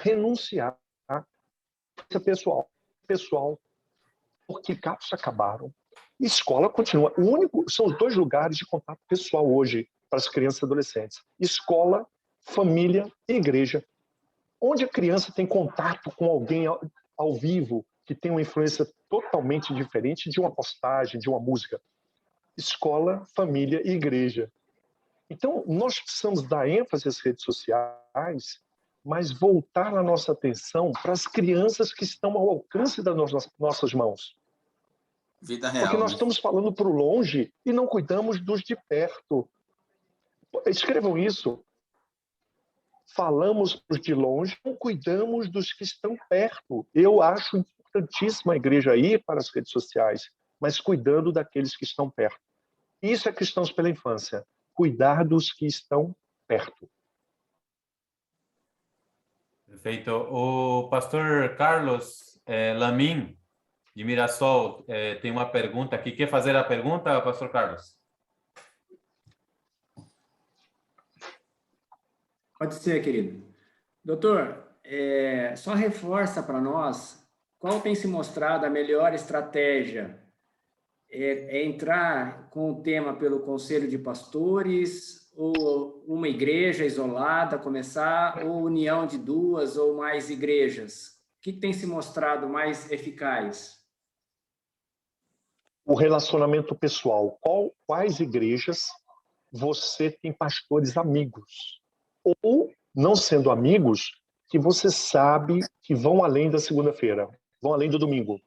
renunciar a pessoal, porque capos acabaram. Escola continua. São os 2 lugares de contato pessoal hoje para as crianças e adolescentes: escola, família e igreja. Onde a criança tem contato com alguém ao vivo que tem uma influência totalmente diferente de uma postagem, de uma música? Escola, família e igreja. Então, nós precisamos dar ênfase às redes sociais, mas voltar a nossa atenção para as crianças que estão ao alcance das nossas mãos. Vida real. Porque nós estamos falando para o longe e não cuidamos dos de perto. Escrevam isso. Falamos os de longe, não cuidamos dos que estão perto. Eu acho importantíssima a igreja ir para as redes sociais, mas cuidando daqueles que estão perto. Isso é Cristãos pela Infância. Cuidar dos que estão perto. Perfeito. O pastor Carlos Lamin, de Mirassol, tem uma pergunta aqui. Quer fazer a pergunta, pastor Carlos? Pode ser, querido. Doutor, só reforça para nós qual tem se mostrado a melhor estratégia. É entrar com o tema pelo Conselho de Pastores, ou uma igreja isolada começar, ou união de duas ou mais igrejas? O que tem se mostrado mais eficaz? O relacionamento pessoal. Quais igrejas você tem pastores amigos? Ou, não sendo amigos, que você sabe que vão além da segunda-feira, vão além do domingo.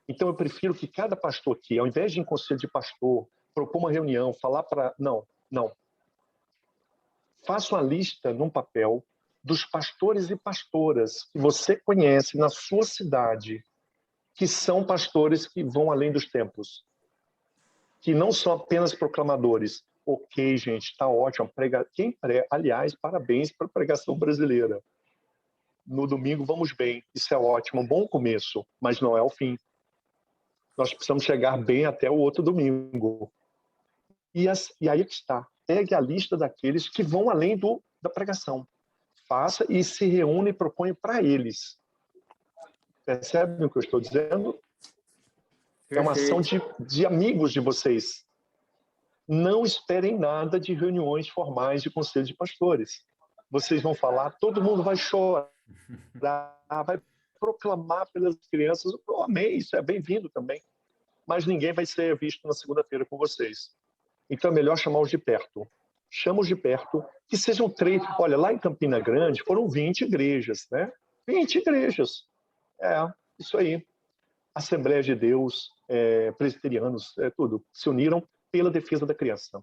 Então, eu prefiro que cada pastor aqui, ao invés de ir em conselho de pastor, propor uma reunião, falar para... Não. Faça uma lista num papel dos pastores e pastoras que você conhece na sua cidade, que são pastores que vão além dos tempos, que não são apenas proclamadores. Ok, gente, está ótimo. Aliás, parabéns para a pregação brasileira. No domingo vamos bem, isso é ótimo, um bom começo, mas não é o fim. Nós precisamos chegar bem até o outro domingo. E aí que está. Pegue a lista daqueles que vão além da pregação. Faça e se reúne e propõe para eles. Percebem o que eu estou dizendo? É uma ação de amigos de vocês. Não esperem nada de reuniões formais de conselho de pastores. Vocês vão falar, todo mundo vai chorar, vai proclamar pelas crianças. Eu amei, isso é bem-vindo também. Mas ninguém vai ser visto na segunda-feira com vocês. Então é melhor chamar os de perto. Chama os de perto, que sejam 3. Olha, lá em Campina Grande foram 20 igrejas, né? 20 igrejas. Isso aí. Assembleia de Deus, presbiterianos, tudo. Se uniram pela defesa da criança.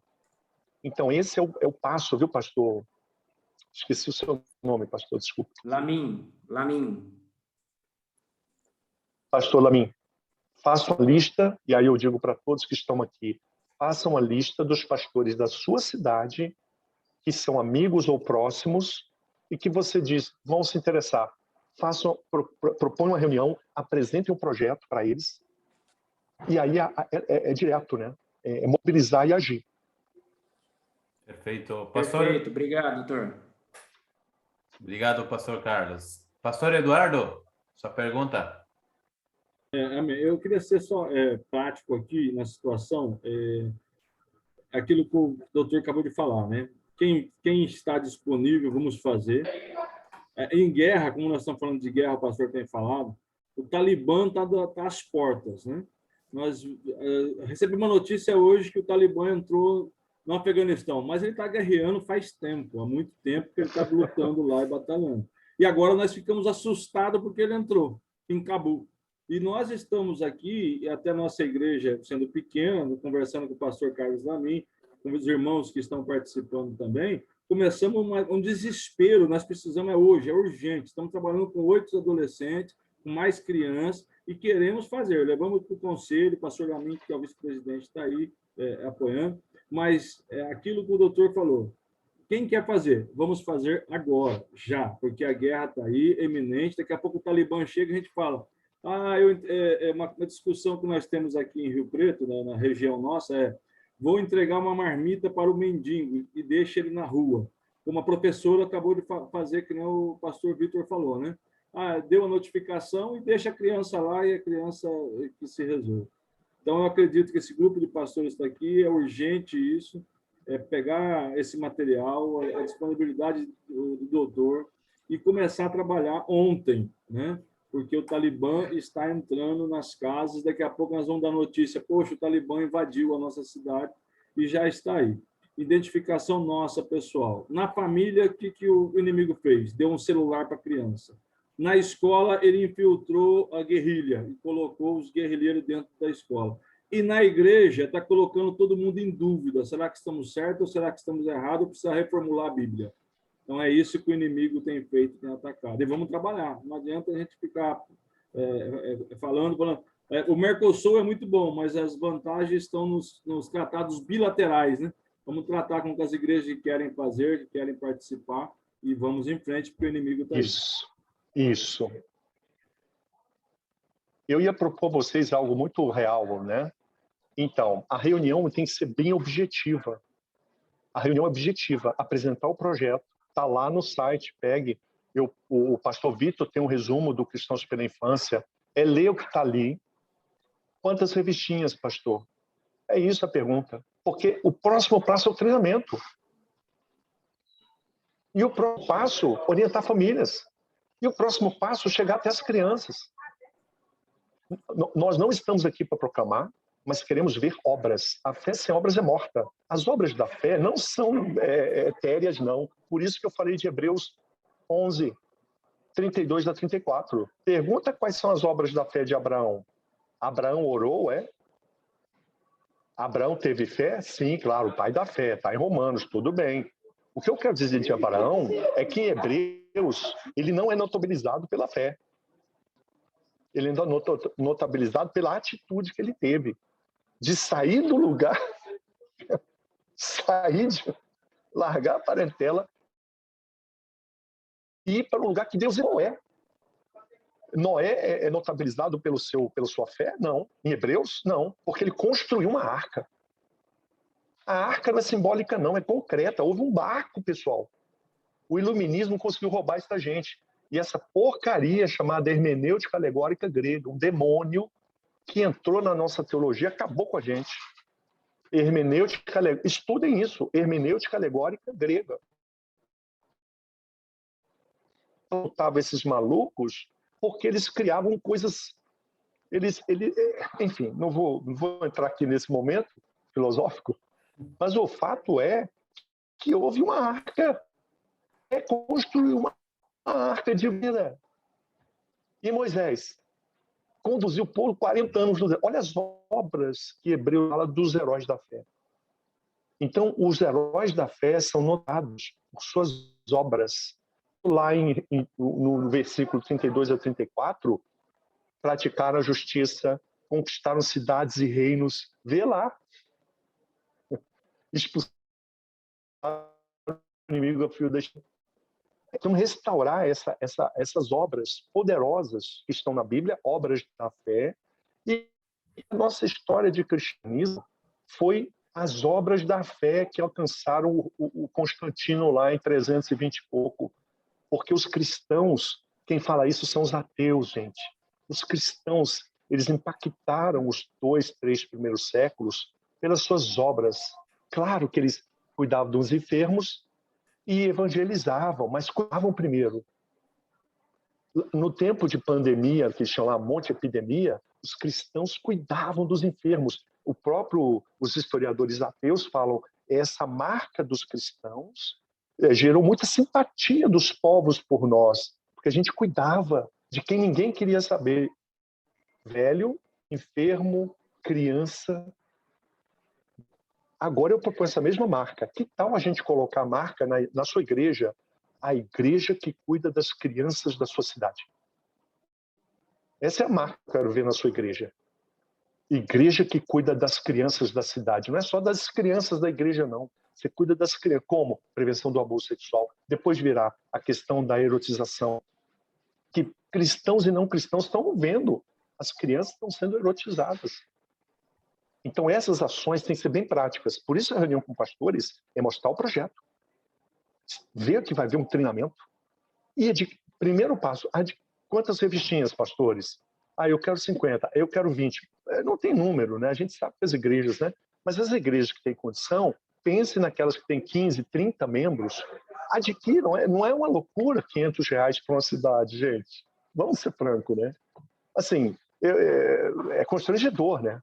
Então esse é o passo, viu, pastor? Esqueci o seu nome, pastor, desculpa. Lamin. Pastor Lamin, faça uma lista, e aí eu digo para todos que estão aqui, façam uma lista dos pastores da sua cidade, que são amigos ou próximos, e que você diz, vão se interessar. Propõe uma reunião, apresentem um projeto para eles, e aí é direto, né? É mobilizar e agir. Perfeito. Pastor... Perfeito, obrigado, doutor. Obrigado, pastor Carlos. Pastor Eduardo, sua pergunta. Eu queria ser só prático aqui na situação, aquilo que o doutor acabou de falar, né? Quem está disponível, vamos fazer. Em guerra, como nós estamos falando de guerra, o pastor tem falado, o Talibã está às portas, né? Nós recebemos uma notícia hoje que o Talibã entrou no Afeganistão, mas ele está guerreando faz tempo, há muito tempo que ele está lutando lá e batalhando. E agora nós ficamos assustados porque ele entrou em Cabul. E nós estamos aqui, e até a nossa igreja, sendo pequena, conversando com o pastor Carlos Lamin, com os irmãos que estão participando também, começamos um desespero, nós precisamos hoje, é urgente, estamos trabalhando com 8 adolescentes, com mais crianças, e queremos fazer. Levamos para o conselho, o pastor Lamin, que é o vice-presidente, está aí apoiando, mas aquilo que o doutor falou, quem quer fazer? Vamos fazer agora, já, porque a guerra está aí, eminente, daqui a pouco o Talibã chega e a gente fala, uma discussão que nós temos aqui em Rio Preto, na região nossa, vou entregar uma marmita para o mendigo e deixa ele na rua. Como a professora acabou de fazer, que nem o pastor Vitor falou, né? Deu a notificação e deixa a criança lá e a criança que se resolve. Então, eu acredito que esse grupo de pastores está aqui, é urgente isso, pegar esse material, a disponibilidade do doutor e começar a trabalhar ontem, né? Porque o Talibã está entrando nas casas, daqui a pouco nós vamos dar notícia, poxa, o Talibã invadiu a nossa cidade e já está aí. Identificação nossa, pessoal. Na família, o que o inimigo fez? Deu um celular para a criança. Na escola, ele infiltrou a guerrilha e colocou os guerrilheiros dentro da escola. e na igreja está colocando todo mundo em dúvida. Será que estamos certos ou será que estamos errados? Ou precisa reformular a Bíblia? Então, é isso que o inimigo tem feito, tem atacado. E vamos trabalhar. Não adianta a gente ficar falando. O Mercosul é muito bom, mas as vantagens estão nos tratados bilaterais, né? Vamos tratar com as igrejas que querem fazer, que querem participar, e vamos em frente, porque o inimigo está aí. Isso. Eu ia propor a vocês algo muito real, né? Então, a reunião tem que ser bem objetiva. A reunião é objetiva, apresentar o projeto, está lá no site, pegue. O pastor Vitor tem um resumo do Cristãos pela Infância, ler o que está ali. Quantas revistinhas, pastor? É isso a pergunta. Porque o próximo passo é o treinamento. E o próximo passo, orientar famílias. E o próximo passo, chegar até as crianças. Nós não estamos aqui para proclamar, mas queremos ver obras. A fé sem obras é morta. As obras da fé não são etéreas, não. Por isso que eu falei de Hebreus 11, 32 a 34. Pergunta quais são as obras da fé de Abraão. Abraão orou, Abraão teve fé? Sim, claro, o pai da fé. Está em Romanos, tudo bem. O que eu quero dizer de Abraão é que em Hebreus ele não é notabilizado pela fé. Ele ainda é notabilizado pela atitude que ele teve. De sair do lugar, largar a parentela e ir para o lugar que Deus é Noé. Noé é notabilizado pela sua fé? Não. Em Hebreus? Não. Porque ele construiu uma arca. A arca não é simbólica, não. É concreta. Houve um barco, pessoal. O iluminismo conseguiu roubar isso da gente. E essa porcaria chamada hermenêutica alegórica grega, um demônio que entrou na nossa teologia, acabou com a gente. Estudem isso. Hermenêutica alegórica grega. Estavam esses malucos porque eles criavam coisas... Enfim, não vou entrar aqui nesse momento filosófico, mas o fato é que houve uma arca. Construiu uma arca de vida. E Moisés conduziu por 40 anos. Olha as obras que Hebreu fala dos heróis da fé. Então, os heróis da fé são notados por suas obras. Lá no versículo 32 a 34, praticaram a justiça, conquistaram cidades e reinos. Vê lá. Expulsaram o inimigo a fio da espada. Então, restaurar essas obras poderosas que estão na Bíblia, obras da fé. E a nossa história de cristianismo foi as obras da fé que alcançaram o Constantino lá em 320 e pouco. Porque os cristãos, quem fala isso são os ateus, gente. Os cristãos, eles impactaram os 2, 3 primeiros séculos pelas suas obras. Claro que eles cuidavam dos enfermos e evangelizavam, mas cuidavam primeiro. No tempo de pandemia, que chama monte epidemia, os cristãos cuidavam dos enfermos. Os historiadores ateus falam, essa marca dos cristãos gerou muita simpatia dos povos por nós, porque a gente cuidava de quem ninguém queria saber. Velho, enfermo, criança. Agora eu proponho essa mesma marca. Que tal a gente colocar a marca na sua igreja? A igreja que cuida das crianças da sua cidade. Essa é a marca que eu quero ver na sua igreja. Igreja que cuida das crianças da cidade. Não é só das crianças da igreja, não. Você cuida das crianças. Como? Prevenção do abuso sexual. Depois virá a questão da erotização. Que cristãos e não cristãos estão vendo. As crianças estão sendo erotizadas. Então, essas ações têm que ser bem práticas. Por isso, a reunião com pastores é mostrar o projeto. Ver que vai haver um treinamento. E primeiro passo, quantas revistinhas, pastores? Eu quero 50, eu quero 20. Não tem número, né? A gente sabe que as igrejas, né? Mas as igrejas que têm condição, pense naquelas que têm 15, 30 membros, adquiram. Não é uma loucura R$500 para uma cidade, gente. Vamos ser franco, né? Assim, é constrangedor, né?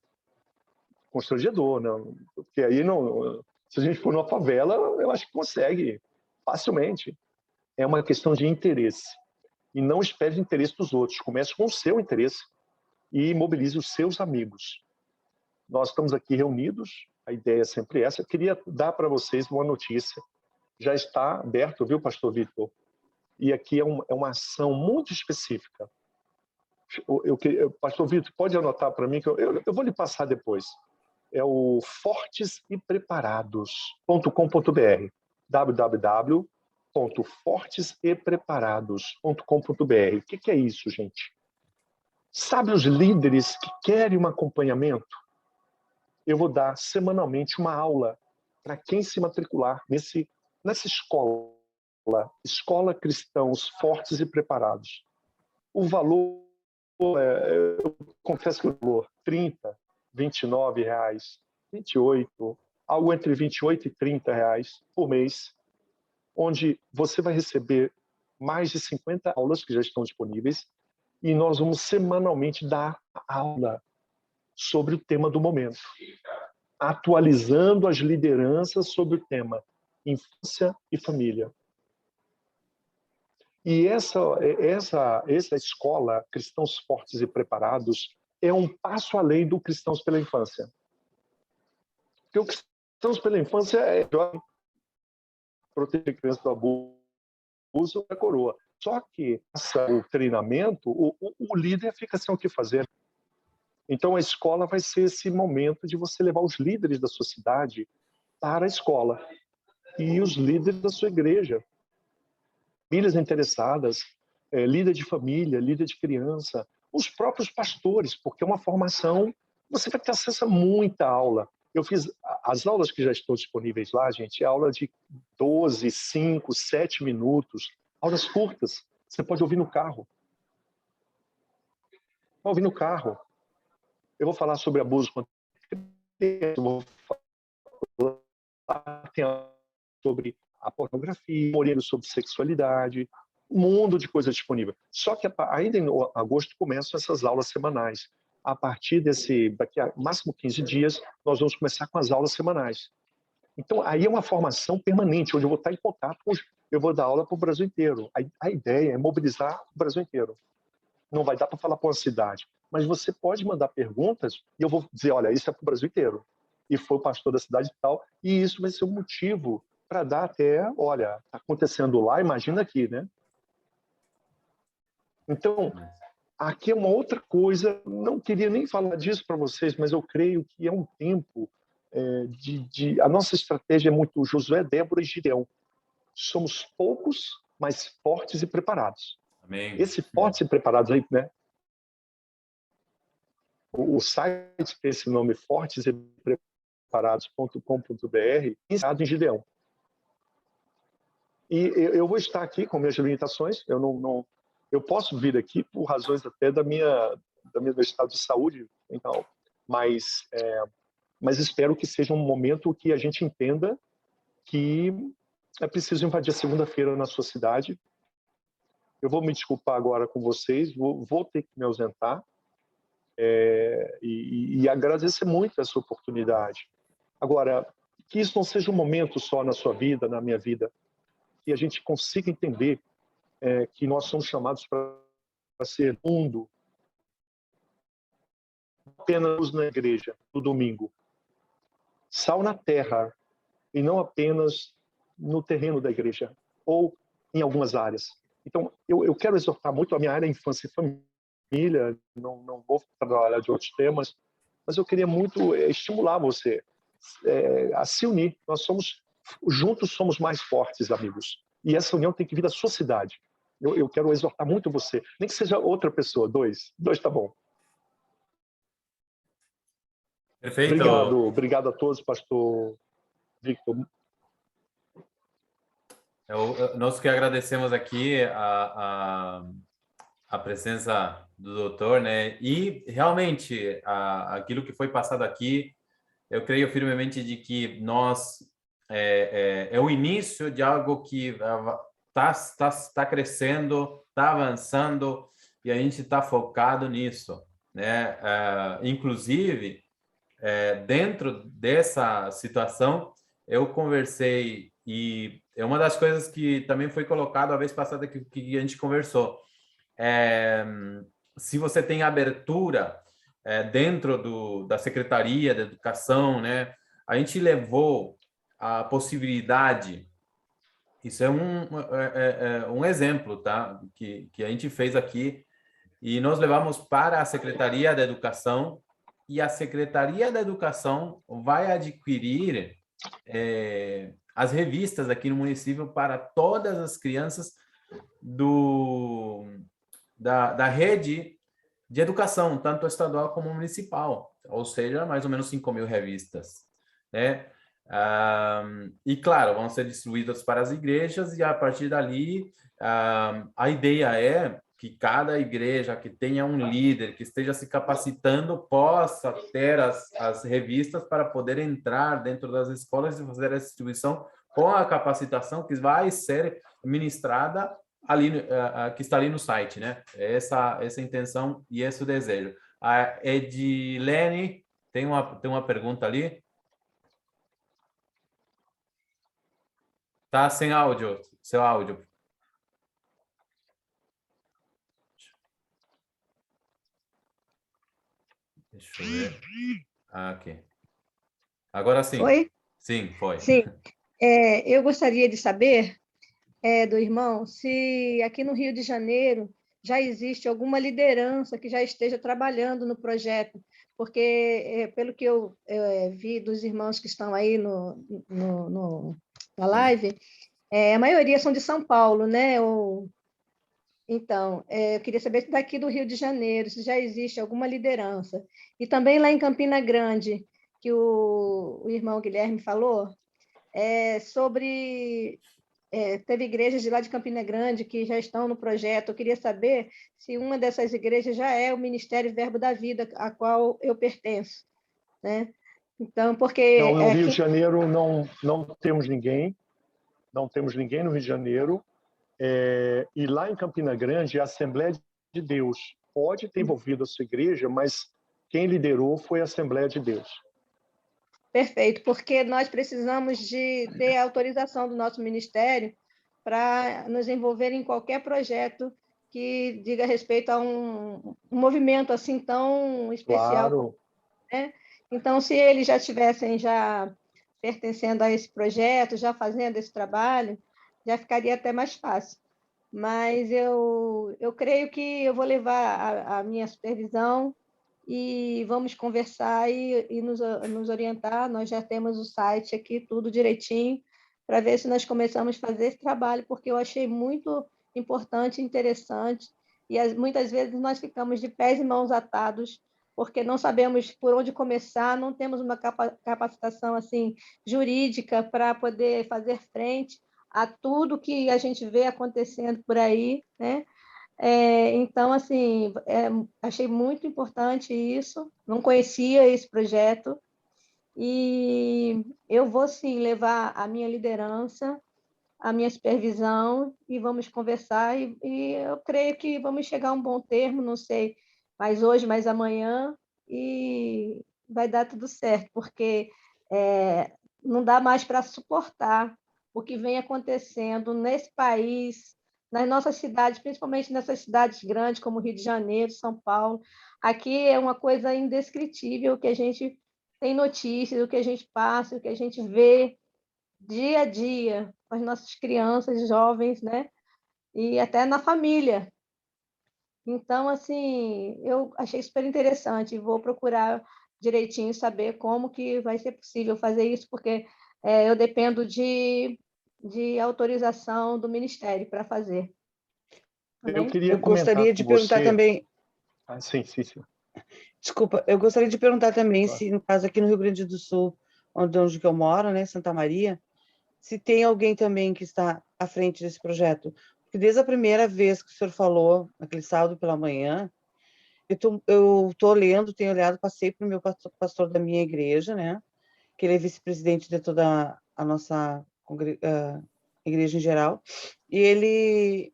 Constrangedor, não? Porque aí, não, se a gente for numa favela, eu acho que consegue facilmente. É uma questão de interesse. E não espere o interesse dos outros. Comece com o seu interesse e mobilize os seus amigos. nós estamos aqui reunidos, a ideia é sempre essa. Eu queria dar para vocês uma notícia. Já está aberto, viu, pastor Vitor? E aqui é uma ação muito específica. Pastor Vitor, pode anotar para mim, que eu vou lhe passar depois. É o fortesepreparados.com.br, www.fortesepreparados.com.br. O que é isso, gente? Sabe os líderes que querem um acompanhamento? Eu vou dar semanalmente uma aula para quem se matricular nessa escola Cristãos Fortes e Preparados. O valor, eu confesso que o valor, R$30, R$29, R$28, algo entre R$28 e R$30 por mês, onde você vai receber mais de 50 aulas que já estão disponíveis, e nós vamos semanalmente dar aula sobre o tema do momento, atualizando as lideranças sobre o tema infância e família. E essa escola, Cristãos Fortes e Preparados, é um passo além do Cristãos pela Infância. Porque o Cristãos pela Infância é proteger crianças do abuso da coroa. Só que o treinamento, o líder fica sem o que fazer. Então a escola vai ser esse momento de você levar os líderes da sua cidade para a escola e os líderes da sua igreja. Famílias interessadas, líder de família, líder de criança, os próprios pastores, porque é uma formação, você vai ter acesso a muita aula. Eu fiz as aulas que já estão disponíveis lá, gente, é aula de 12, 5, 7 minutos, aulas curtas, você pode ouvir no carro. Pode ouvir no carro. Eu vou falar sobre abuso contra criança, eu vou falar sobre a pornografia, morrer sobre sexualidade, um mundo de coisas disponíveis. Só que ainda em agosto começam essas aulas semanais. A partir daqui a máximo 15 dias, nós vamos começar com as aulas semanais. Então, aí é uma formação permanente, onde eu vou estar em contato com eu vou dar aula para o Brasil inteiro. A ideia é mobilizar o Brasil inteiro. Não vai dar para falar para uma cidade, mas você pode mandar perguntas e eu vou dizer, olha, isso é para o Brasil inteiro. E foi o pastor da cidade e tal, e isso vai ser um motivo para dar até, olha, está acontecendo lá, imagina aqui, né? Então, aqui é uma outra coisa, não queria nem falar disso para vocês, mas eu creio que é um tempo a nossa estratégia é muito Josué, Débora e Gideão. Somos poucos, mas fortes e preparados. Amém. Esse fortes e preparados aí, né? O site tem esse nome, fortesepreparados.com.br, inspirado em Gideão. E eu vou estar aqui com minhas limitações, eu posso vir aqui por razões até do meu estado de saúde, então, mas espero que seja um momento que a gente entenda que é preciso invadir a segunda-feira na sua cidade. Eu vou me desculpar agora com vocês, vou ter que me ausentar e agradecer muito essa oportunidade. Agora, que isso não seja um momento só na sua vida, na minha vida, que a gente consiga entender que nós somos chamados para ser mundo, apenas na igreja, no domingo. Sal na terra, e não apenas no terreno da igreja, ou em algumas áreas. Então, eu quero exortar muito a minha área infância e família, não vou trabalhar de outros temas, mas eu queria muito estimular você a se unir. Juntos somos mais fortes, amigos. E essa união tem que vir da sua cidade. Eu quero exortar muito você. Nem que seja outra pessoa, dois tá bom. Perfeito. Obrigado a todos, pastor Victor. Nós que agradecemos aqui a presença do doutor, né? E realmente aquilo que foi passado aqui, eu creio firmemente de que nós é o início de algo que está crescendo, está avançando e a gente está focado nisso, né? Inclusive, dentro dessa situação, eu conversei e é uma das coisas que também foi colocado a vez passada que a gente conversou. Se você tem abertura dentro da Secretaria da Educação, né? A gente levou a possibilidade, isso é um exemplo, tá? Que a gente fez aqui, e nós levamos para a Secretaria da Educação, e a Secretaria da Educação vai adquirir as revistas aqui no município para todas as crianças da rede de educação, tanto estadual como municipal, ou seja, mais ou menos 5.000 revistas, né? E, claro, vão ser distribuídas para as igrejas, e a partir dali, a ideia é que cada igreja que tenha um líder que esteja se capacitando possa ter as revistas para poder entrar dentro das escolas e fazer a distribuição com a capacitação que vai ser ministrada ali, que está ali no site, né? Essa intenção e esse o desejo. A Edilene tem uma pergunta ali. Tá sem áudio, seu áudio. Deixa eu ver. Aqui. Agora sim. Foi? Sim, foi. Sim. Eu gostaria de saber, do irmão, se aqui no Rio de Janeiro já existe alguma liderança que já esteja trabalhando no projeto, porque, pelo que eu vi dos irmãos que estão aí na live, a maioria são de São Paulo, né? Então, eu queria saber se daqui do Rio de Janeiro, se já existe alguma liderança. E também lá em Campina Grande, que o irmão Guilherme falou, teve igrejas de lá de Campina Grande que já estão no projeto. Eu queria saber se uma dessas igrejas já é o Ministério Verbo da Vida, a qual eu pertenço, né? Então, porque... Não, no Rio de Janeiro não temos ninguém. Não temos ninguém no Rio de Janeiro. E lá em Campina Grande, a Assembleia de Deus pode ter envolvido a sua igreja, mas quem liderou foi a Assembleia de Deus. Perfeito, porque nós precisamos de ter a autorização do nosso ministério para nos envolver em qualquer projeto que diga respeito a um movimento assim tão especial. Claro. Né? Então, se eles já estivessem pertencendo a esse projeto, já fazendo esse trabalho, já ficaria até mais fácil. Mas eu creio que eu vou levar a minha supervisão e vamos conversar e nos orientar. Nós já temos o site aqui, tudo direitinho, para ver se nós começamos a fazer esse trabalho, porque eu achei muito importante e interessante, e muitas vezes nós ficamos de pés e mãos atados, porque não sabemos por onde começar, não temos uma capacitação assim, jurídica para poder fazer frente a tudo que a gente vê acontecendo por aí, né? Então, assim, achei muito importante isso, não conhecia esse projeto, e eu vou, sim, levar a minha liderança, a minha supervisão, e vamos conversar, e eu creio que vamos chegar a um bom termo, não sei, mais hoje, mais amanhã, e vai dar tudo certo, porque não dá mais para suportar o que vem acontecendo nesse país, nas nossas cidades, principalmente nessas cidades grandes como Rio de Janeiro, São Paulo. Aqui é uma coisa indescritível, que a gente tem notícias, o que a gente passa, o que a gente vê dia a dia com as nossas crianças, jovens, né? E até na família. Então, assim, eu achei super interessante e vou procurar direitinho saber como que vai ser possível fazer isso, porque eu dependo de autorização do Ministério para fazer. Eu gostaria de perguntar também... Sim. Desculpa, eu gostaria de perguntar também se, no caso aqui no Rio Grande do Sul, onde eu moro, né, Santa Maria, se tem alguém também que está à frente desse projeto. Porque desde a primeira vez que o senhor falou, naquele sábado pela manhã, eu estou lendo, tenho olhado, passei para o meu pastor da minha igreja, né, que ele é vice-presidente de toda a nossa igreja em geral, e ele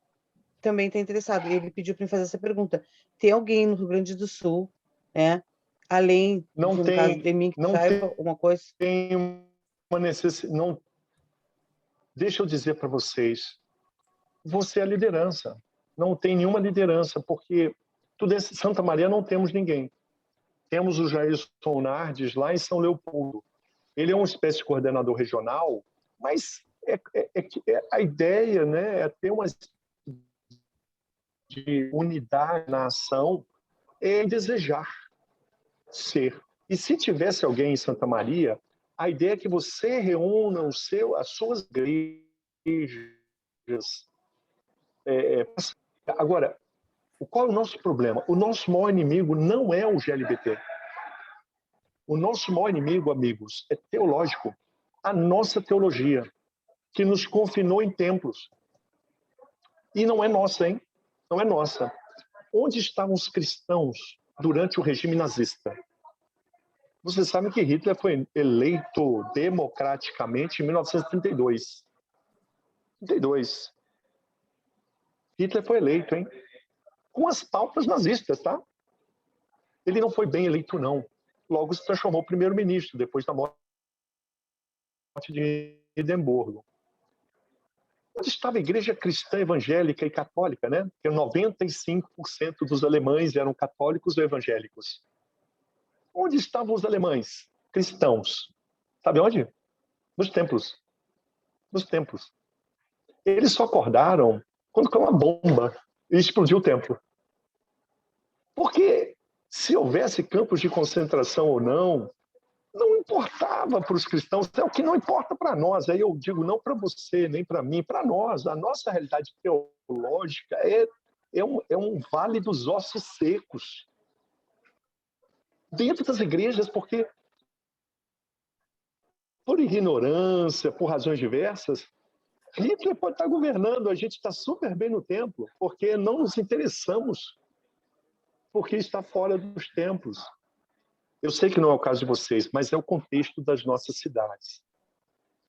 também está interessado. Ele pediu para me fazer essa pergunta. Tem alguém no Rio Grande do Sul, né, além, no caso de mim, que saiba alguma coisa? Tem uma necessidade. Deixa eu dizer para vocês, você é a liderança. Não tem nenhuma liderança, porque Santa Maria não temos ninguém. temos o Jairson Nardes lá em São Leopoldo. Ele é uma espécie de coordenador regional, mas a ideia, né, é ter uma de unidade na ação, é desejar ser. E se tivesse alguém em Santa Maria, a ideia é que você reúna as suas igrejas. Agora, qual é o nosso problema? O nosso maior inimigo não é o GLBT. O nosso maior inimigo, amigos, é teológico. A nossa teologia, que nos confinou em templos. E não é nossa, hein? Não é nossa. Onde estavam os cristãos durante o regime nazista? Vocês sabem que Hitler foi eleito democraticamente em 1932. 32. Hitler foi eleito, hein? Com as pautas nazistas, tá? Ele não foi bem eleito, não. Logo se transformou primeiro-ministro, depois da morte de Hindenburgo. Onde estava a igreja cristã, evangélica e católica, né? Porque 95% dos alemães eram católicos ou evangélicos. Onde estavam os alemães cristãos? Sabe onde? Nos templos. Nos templos. Eles só acordaram quando caiu uma bomba e explodiu o templo. Porque se houvesse campos de concentração ou não, não importava para os cristãos, é o que não importa para nós. Aí eu digo, não para você, nem para mim, para nós. A nossa realidade teológica é um vale dos ossos secos. Dentro das igrejas, porque por ignorância, por razões diversas, Hitler pode estar governando, a gente está super bem no templo, porque não nos interessamos porque está fora dos templos. Eu sei que não é o caso de vocês, mas é o contexto das nossas cidades.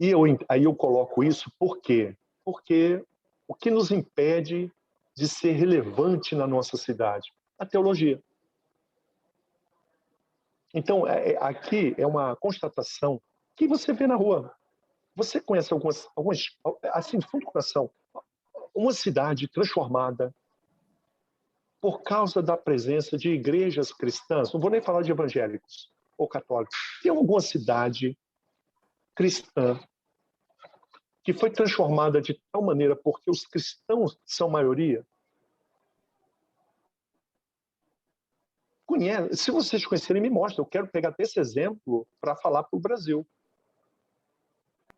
E aí eu coloco isso por quê? Porque o que nos impede de ser relevante na nossa cidade? A teologia. Então, aqui é uma constatação que você vê na rua. Você conhece algumas assim, de fundo do coração, uma cidade transformada por causa da presença de igrejas cristãs, não vou nem falar de evangélicos ou católicos, tem alguma cidade cristã que foi transformada de tal maneira porque os cristãos são maioria? Se vocês conhecerem, me mostrem. Eu quero pegar esse exemplo para falar para o Brasil.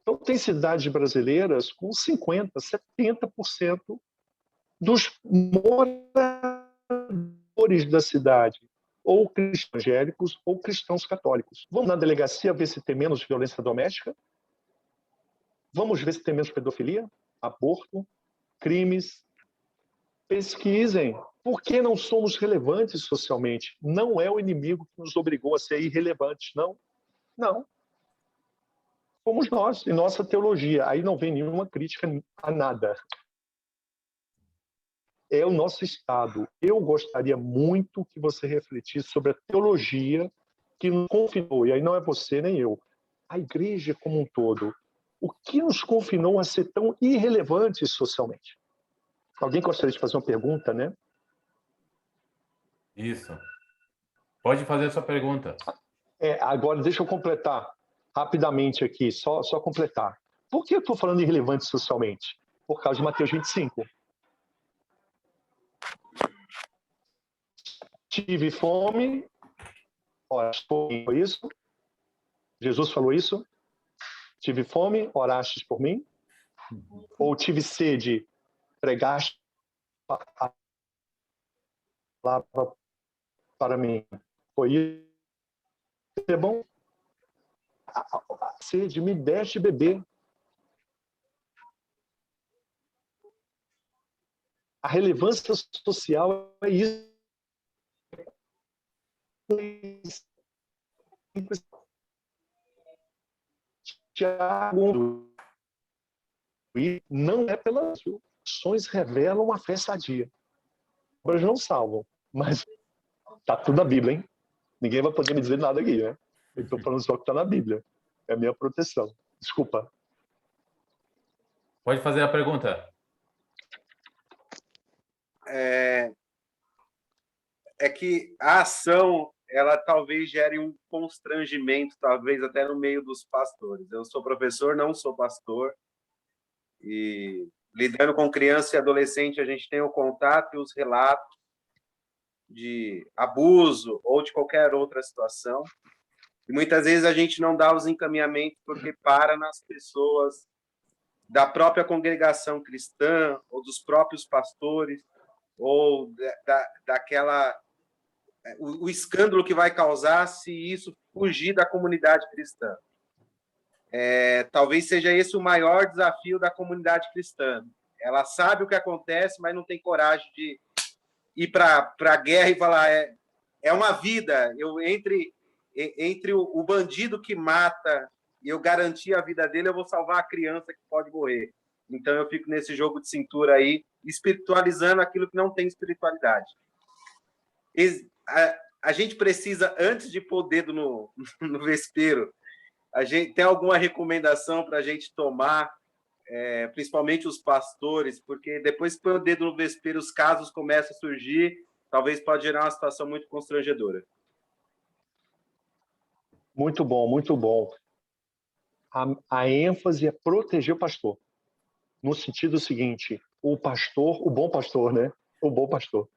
Então, tem cidades brasileiras com 50%, 70% dos moradores da cidade, ou cristãos evangélicos ou cristãos católicos. Vamos na delegacia ver se tem menos violência doméstica? Vamos ver se tem menos pedofilia, aborto, crimes? Pesquisem. Por que não somos relevantes socialmente? Não é o inimigo que nos obrigou a ser irrelevantes, não. Não. Fomos nós, e nossa teologia. Aí não vem nenhuma crítica a nada. É o nosso Estado. Eu gostaria muito que você refletisse sobre a teologia que nos confinou, e aí não é você nem eu, a igreja como um todo. O que nos confinou a ser tão irrelevantes socialmente? Alguém gostaria de fazer uma pergunta, né? Isso. Pode fazer a sua pergunta. Agora, deixa eu completar rapidamente aqui, só completar. Por que eu estou falando irrelevante socialmente? Por causa de Mateus 25. Tive fome, foi isso? Jesus falou isso? Tive fome, orastes por mim? Ou tive sede, pregaste a palavra para mim? Foi isso? É bom? A sede me deste beber. A relevância social é isso. Tiago, não é pelas ações revelam uma fé sadia. Obras não salvam, mas tá tudo na Bíblia, hein? Ninguém vai poder me dizer nada aqui, né? Eu estou falando só o que está na Bíblia. É a minha proteção. Desculpa. Pode fazer a pergunta. É que a ação ela talvez gere um constrangimento, talvez até no meio dos pastores. Eu sou professor, não sou pastor, e lidando com criança e adolescente, a gente tem o contato e os relatos de abuso ou de qualquer outra situação. E muitas vezes a gente não dá os encaminhamentos porque para nas pessoas da própria congregação cristã ou dos próprios pastores ou daquela o escândalo que vai causar se isso fugir da comunidade cristã. Talvez seja esse o maior desafio da comunidade cristã. Ela sabe o que acontece, mas não tem coragem de ir para a guerra e falar é uma vida. Entre o bandido que mata e eu garantir a vida dele, eu vou salvar a criança que pode morrer. Então eu fico nesse jogo de cintura aí, espiritualizando aquilo que não tem espiritualidade. A gente precisa, antes de pôr o dedo no vespeiro, a gente tem alguma recomendação para a gente tomar, principalmente os pastores, porque depois que põe o dedo no vespeiro, os casos começam a surgir, talvez pode gerar uma situação muito constrangedora. Muito bom, muito bom. A ênfase é proteger o pastor, no sentido seguinte, o bom pastor, né? O bom pastor,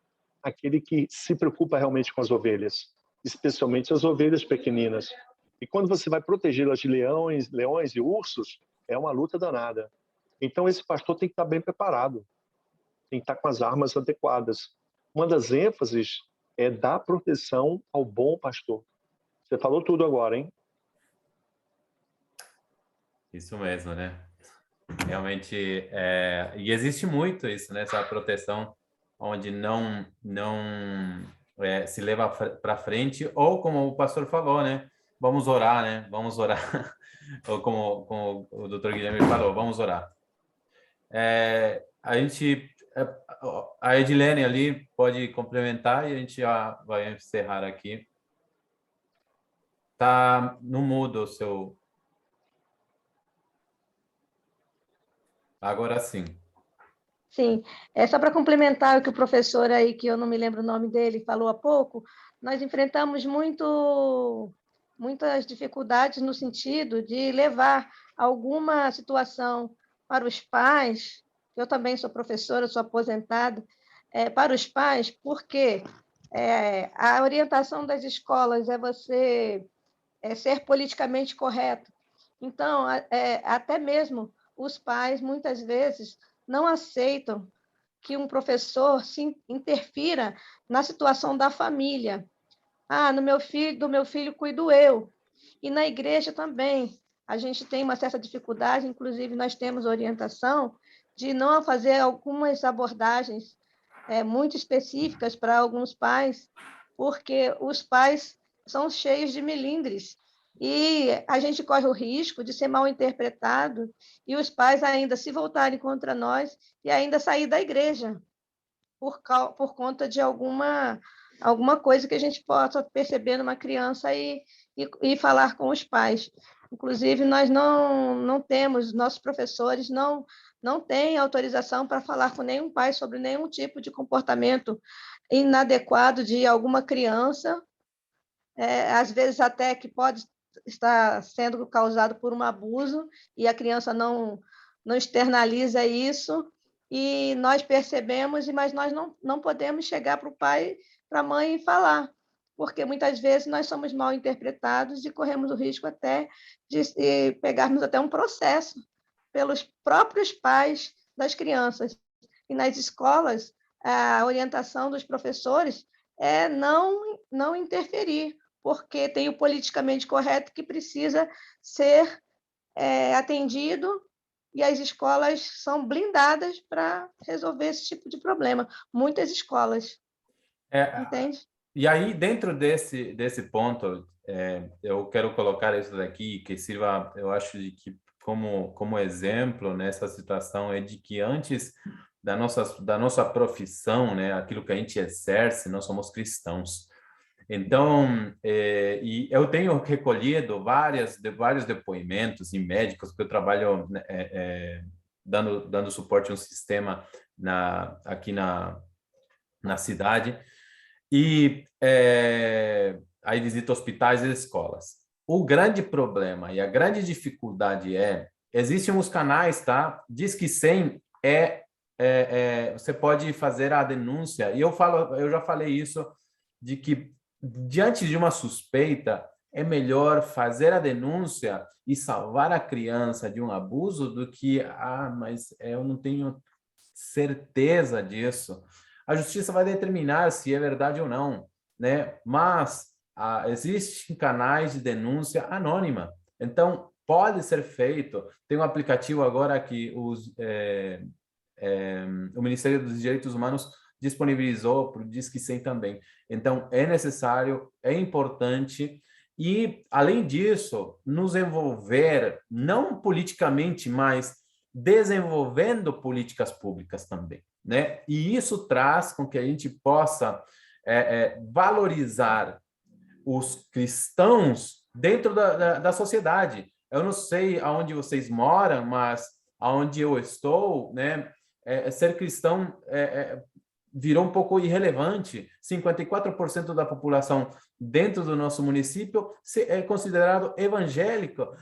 aquele que se preocupa realmente com as ovelhas, especialmente as ovelhas pequeninas. E quando você vai protegê-las de leões e ursos, é uma luta danada. Então esse pastor tem que estar bem preparado, tem que estar com as armas adequadas. Uma das ênfases é dar proteção ao bom pastor. Você falou tudo agora, hein? Isso mesmo, né? Realmente, e existe muito isso, né? Essa proteção onde não se leva para frente, ou como o pastor falou, né? Vamos orar, né? Vamos orar. Ou como o doutor Guilherme falou, vamos orar. A Edilene ali pode complementar e a gente já vai encerrar aqui. Tá no mudo o seu... Agora sim. Sim, só para complementar o que o professor aí, que eu não me lembro o nome dele, falou há pouco, nós enfrentamos muitas dificuldades no sentido de levar alguma situação para os pais. Eu também sou professora, sou aposentada, para os pais, porque a orientação das escolas é você ser politicamente correto. Então, até mesmo os pais, muitas vezes, não aceitam que um professor se interfira na situação da família. Do meu filho cuido eu. E na igreja também. A gente tem uma certa dificuldade, inclusive nós temos orientação de não fazer algumas abordagens muito específicas para alguns pais, porque os pais são cheios de melindres. E a gente corre o risco de ser mal interpretado e os pais ainda se voltarem contra nós e ainda sair da igreja por conta de alguma coisa que a gente possa perceber numa criança e falar com os pais. Inclusive, nós não temos, nossos professores não têm autorização para falar com nenhum pai sobre nenhum tipo de comportamento inadequado de alguma criança, às vezes até que pode está sendo causado por um abuso e a criança não externaliza isso e nós percebemos, mas nós não podemos chegar para o pai, para a mãe e falar, porque muitas vezes nós somos mal interpretados e corremos o risco até de pegarmos até um processo pelos próprios pais das crianças. E nas escolas, a orientação dos professores é não interferir, porque tem o politicamente correto que precisa ser atendido e as escolas são blindadas para resolver esse tipo de problema. Muitas escolas. Entende? E aí, dentro desse ponto, eu quero colocar isso daqui, que sirva, eu acho, de que como exemplo nessa situação, é de que antes da nossa profissão, né, aquilo que a gente exerce, nós somos cristãos. Então, e eu tenho recolhido vários depoimentos em médicos, porque eu trabalho dando suporte a um sistema aqui na cidade, e aí visita hospitais e escolas. O grande problema e a grande dificuldade existem uns canais, tá? Disque 100 você pode fazer a denúncia, e eu já falei isso, de que diante de uma suspeita, é melhor fazer a denúncia e salvar a criança de um abuso do que, mas eu não tenho certeza disso. A justiça vai determinar se é verdade ou não, né? Mas existem canais de denúncia anônima, então pode ser feito. Tem um aplicativo agora que o Ministério dos Direitos Humanos disponibilizou para o Disque 100 também. Então, é necessário, é importante, e, além disso, nos envolver, não politicamente, mas desenvolvendo políticas públicas também, né? E isso traz com que a gente possa valorizar os cristãos dentro da sociedade. Eu não sei aonde vocês moram, mas aonde eu estou, né? Ser cristão virou um pouco irrelevante. 54% da população dentro do nosso município é considerado evangélico.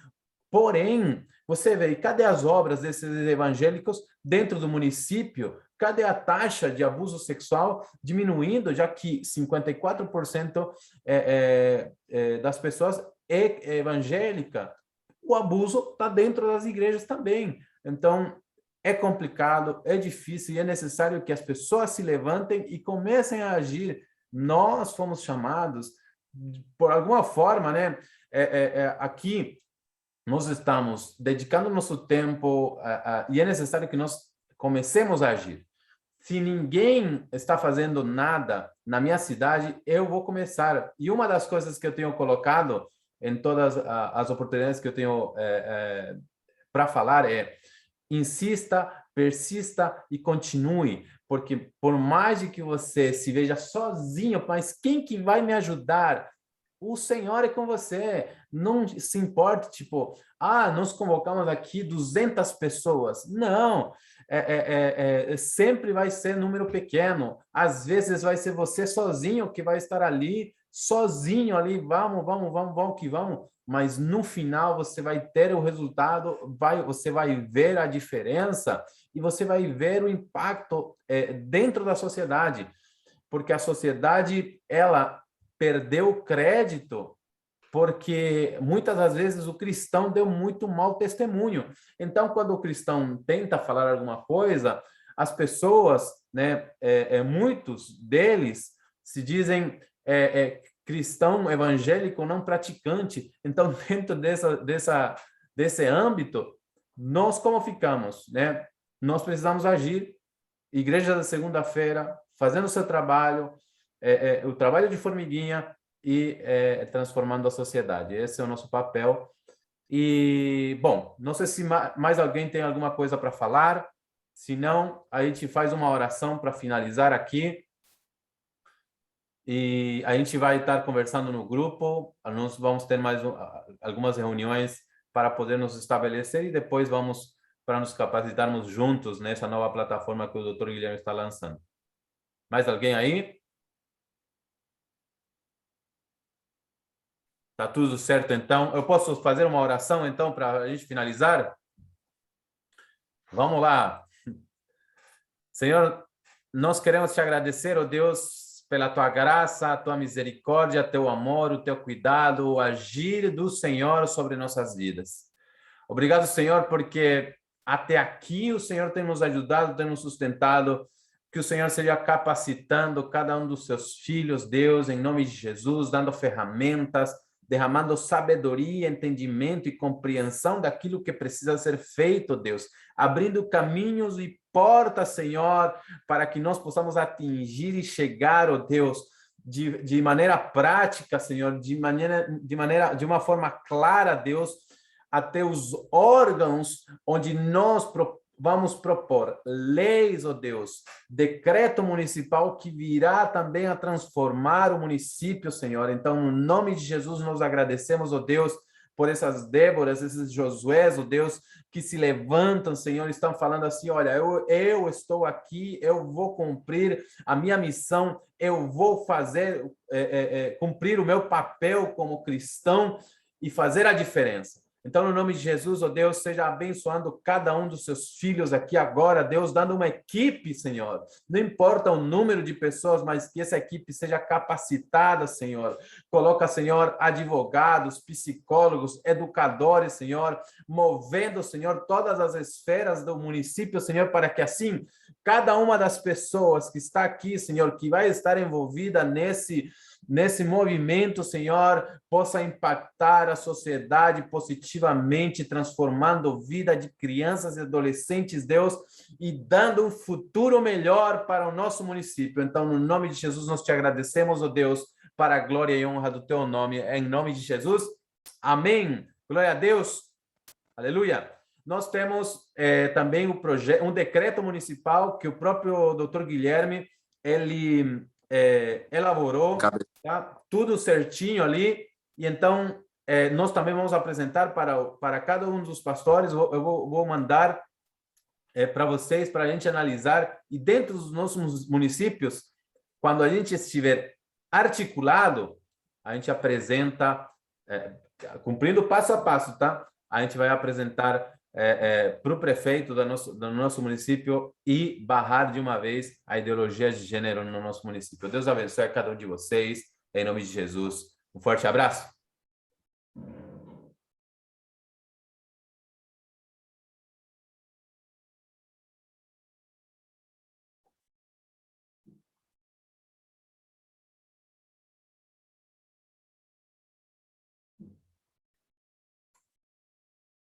Porém, você vê, cadê as obras desses evangélicos dentro do município? Cadê a taxa de abuso sexual diminuindo, já que 54% das pessoas é evangélica? O abuso está dentro das igrejas também. Então, é complicado, é difícil e é necessário que as pessoas se levantem e comecem a agir. Nós fomos chamados, por alguma forma, né? Aqui nós estamos dedicando nosso tempo e é necessário que nós comecemos a agir. Se ninguém está fazendo nada na minha cidade, eu vou começar. E uma das coisas que eu tenho colocado em todas as oportunidades que eu tenho para falar insista, persista e continue, porque por mais de que você se veja sozinho, mas quem que vai me ajudar? O Senhor é com você. Não se importe, tipo, nós convocamos aqui 200 pessoas. Não, sempre vai ser número pequeno. Às vezes vai ser você sozinho que vai estar ali, sozinho ali, vamos que vamos. Mas no final você vai ter o resultado, você vai ver a diferença e você vai ver o impacto dentro da sociedade, porque a sociedade ela perdeu crédito porque muitas das vezes o cristão deu muito mau testemunho. Então, quando o cristão tenta falar alguma coisa, as pessoas, né, muitos deles se dizem cristão evangélico não praticante. Então, dentro desse âmbito, nós como ficamos, né? Nós precisamos agir. Igreja da segunda-feira, fazendo o seu trabalho, o trabalho de formiguinha e transformando a sociedade. Esse é o nosso papel. E, bom, não sei se mais alguém tem alguma coisa para falar. Se não, a gente faz uma oração para finalizar aqui. E a gente vai estar conversando no grupo, nós vamos ter mais algumas reuniões para poder nos estabelecer e depois vamos para nos capacitarmos juntos nessa nova plataforma que o Dr. Guilherme está lançando. Mais alguém aí? Tá tudo certo, então? Eu posso fazer uma oração, então, para a gente finalizar? Vamos lá. Senhor, nós queremos te agradecer, ó Deus, pela tua graça, a tua misericórdia, teu amor, o teu cuidado, o agir do Senhor sobre nossas vidas. Obrigado, Senhor, porque até aqui o Senhor tem nos ajudado, tem nos sustentado, que o Senhor seja capacitando cada um dos seus filhos, Deus, em nome de Jesus, dando ferramentas, derramando sabedoria, entendimento e compreensão daquilo que precisa ser feito, Deus, abrindo caminhos e portas, Senhor, para que nós possamos atingir e chegar, ó Deus, de maneira prática, Senhor, de uma forma clara, Deus, até os órgãos onde nós vamos propor leis, ó Deus, decreto municipal que virá também a transformar o município, Senhor. Então, no nome de Jesus, nós agradecemos, ó Deus, por essas Déboras, esses Josués, ó Deus, que se levantam, Senhor, estão falando assim, olha, eu estou aqui, eu vou cumprir a minha missão, eu vou fazer, cumprir o meu papel como cristão e fazer a diferença. Então, no nome de Jesus, ó Deus, seja abençoando cada um dos seus filhos aqui agora, Deus, dando uma equipe, Senhor. Não importa o número de pessoas, mas que essa equipe seja capacitada, Senhor. Coloca, Senhor, advogados, psicólogos, educadores, Senhor, movendo, Senhor, todas as esferas do município, Senhor, para que assim, cada uma das pessoas que está aqui, Senhor, que vai estar envolvida nesse movimento, Senhor, possa impactar a sociedade positivamente, transformando vida de crianças e adolescentes, Deus, e dando um futuro melhor para o nosso município. Então, no nome de Jesus, nós te agradecemos, ó Deus, para a glória e honra do teu nome, em nome de Jesus. Amém. Glória a Deus. Aleluia. Nós temos também um decreto municipal que o próprio doutor Guilherme, ele elaborou, tá? Tudo certinho ali, e então nós também vamos apresentar para cada um dos pastores. Eu vou mandar para vocês, para a gente analisar, e dentro dos nossos municípios, quando a gente estiver articulado, a gente apresenta, cumprindo passo a passo, tá? A gente vai apresentar para o prefeito do nosso município e barrar de uma vez a ideologia de gênero no nosso município. Deus abençoe a cada um de vocês, em nome de Jesus. Um forte abraço.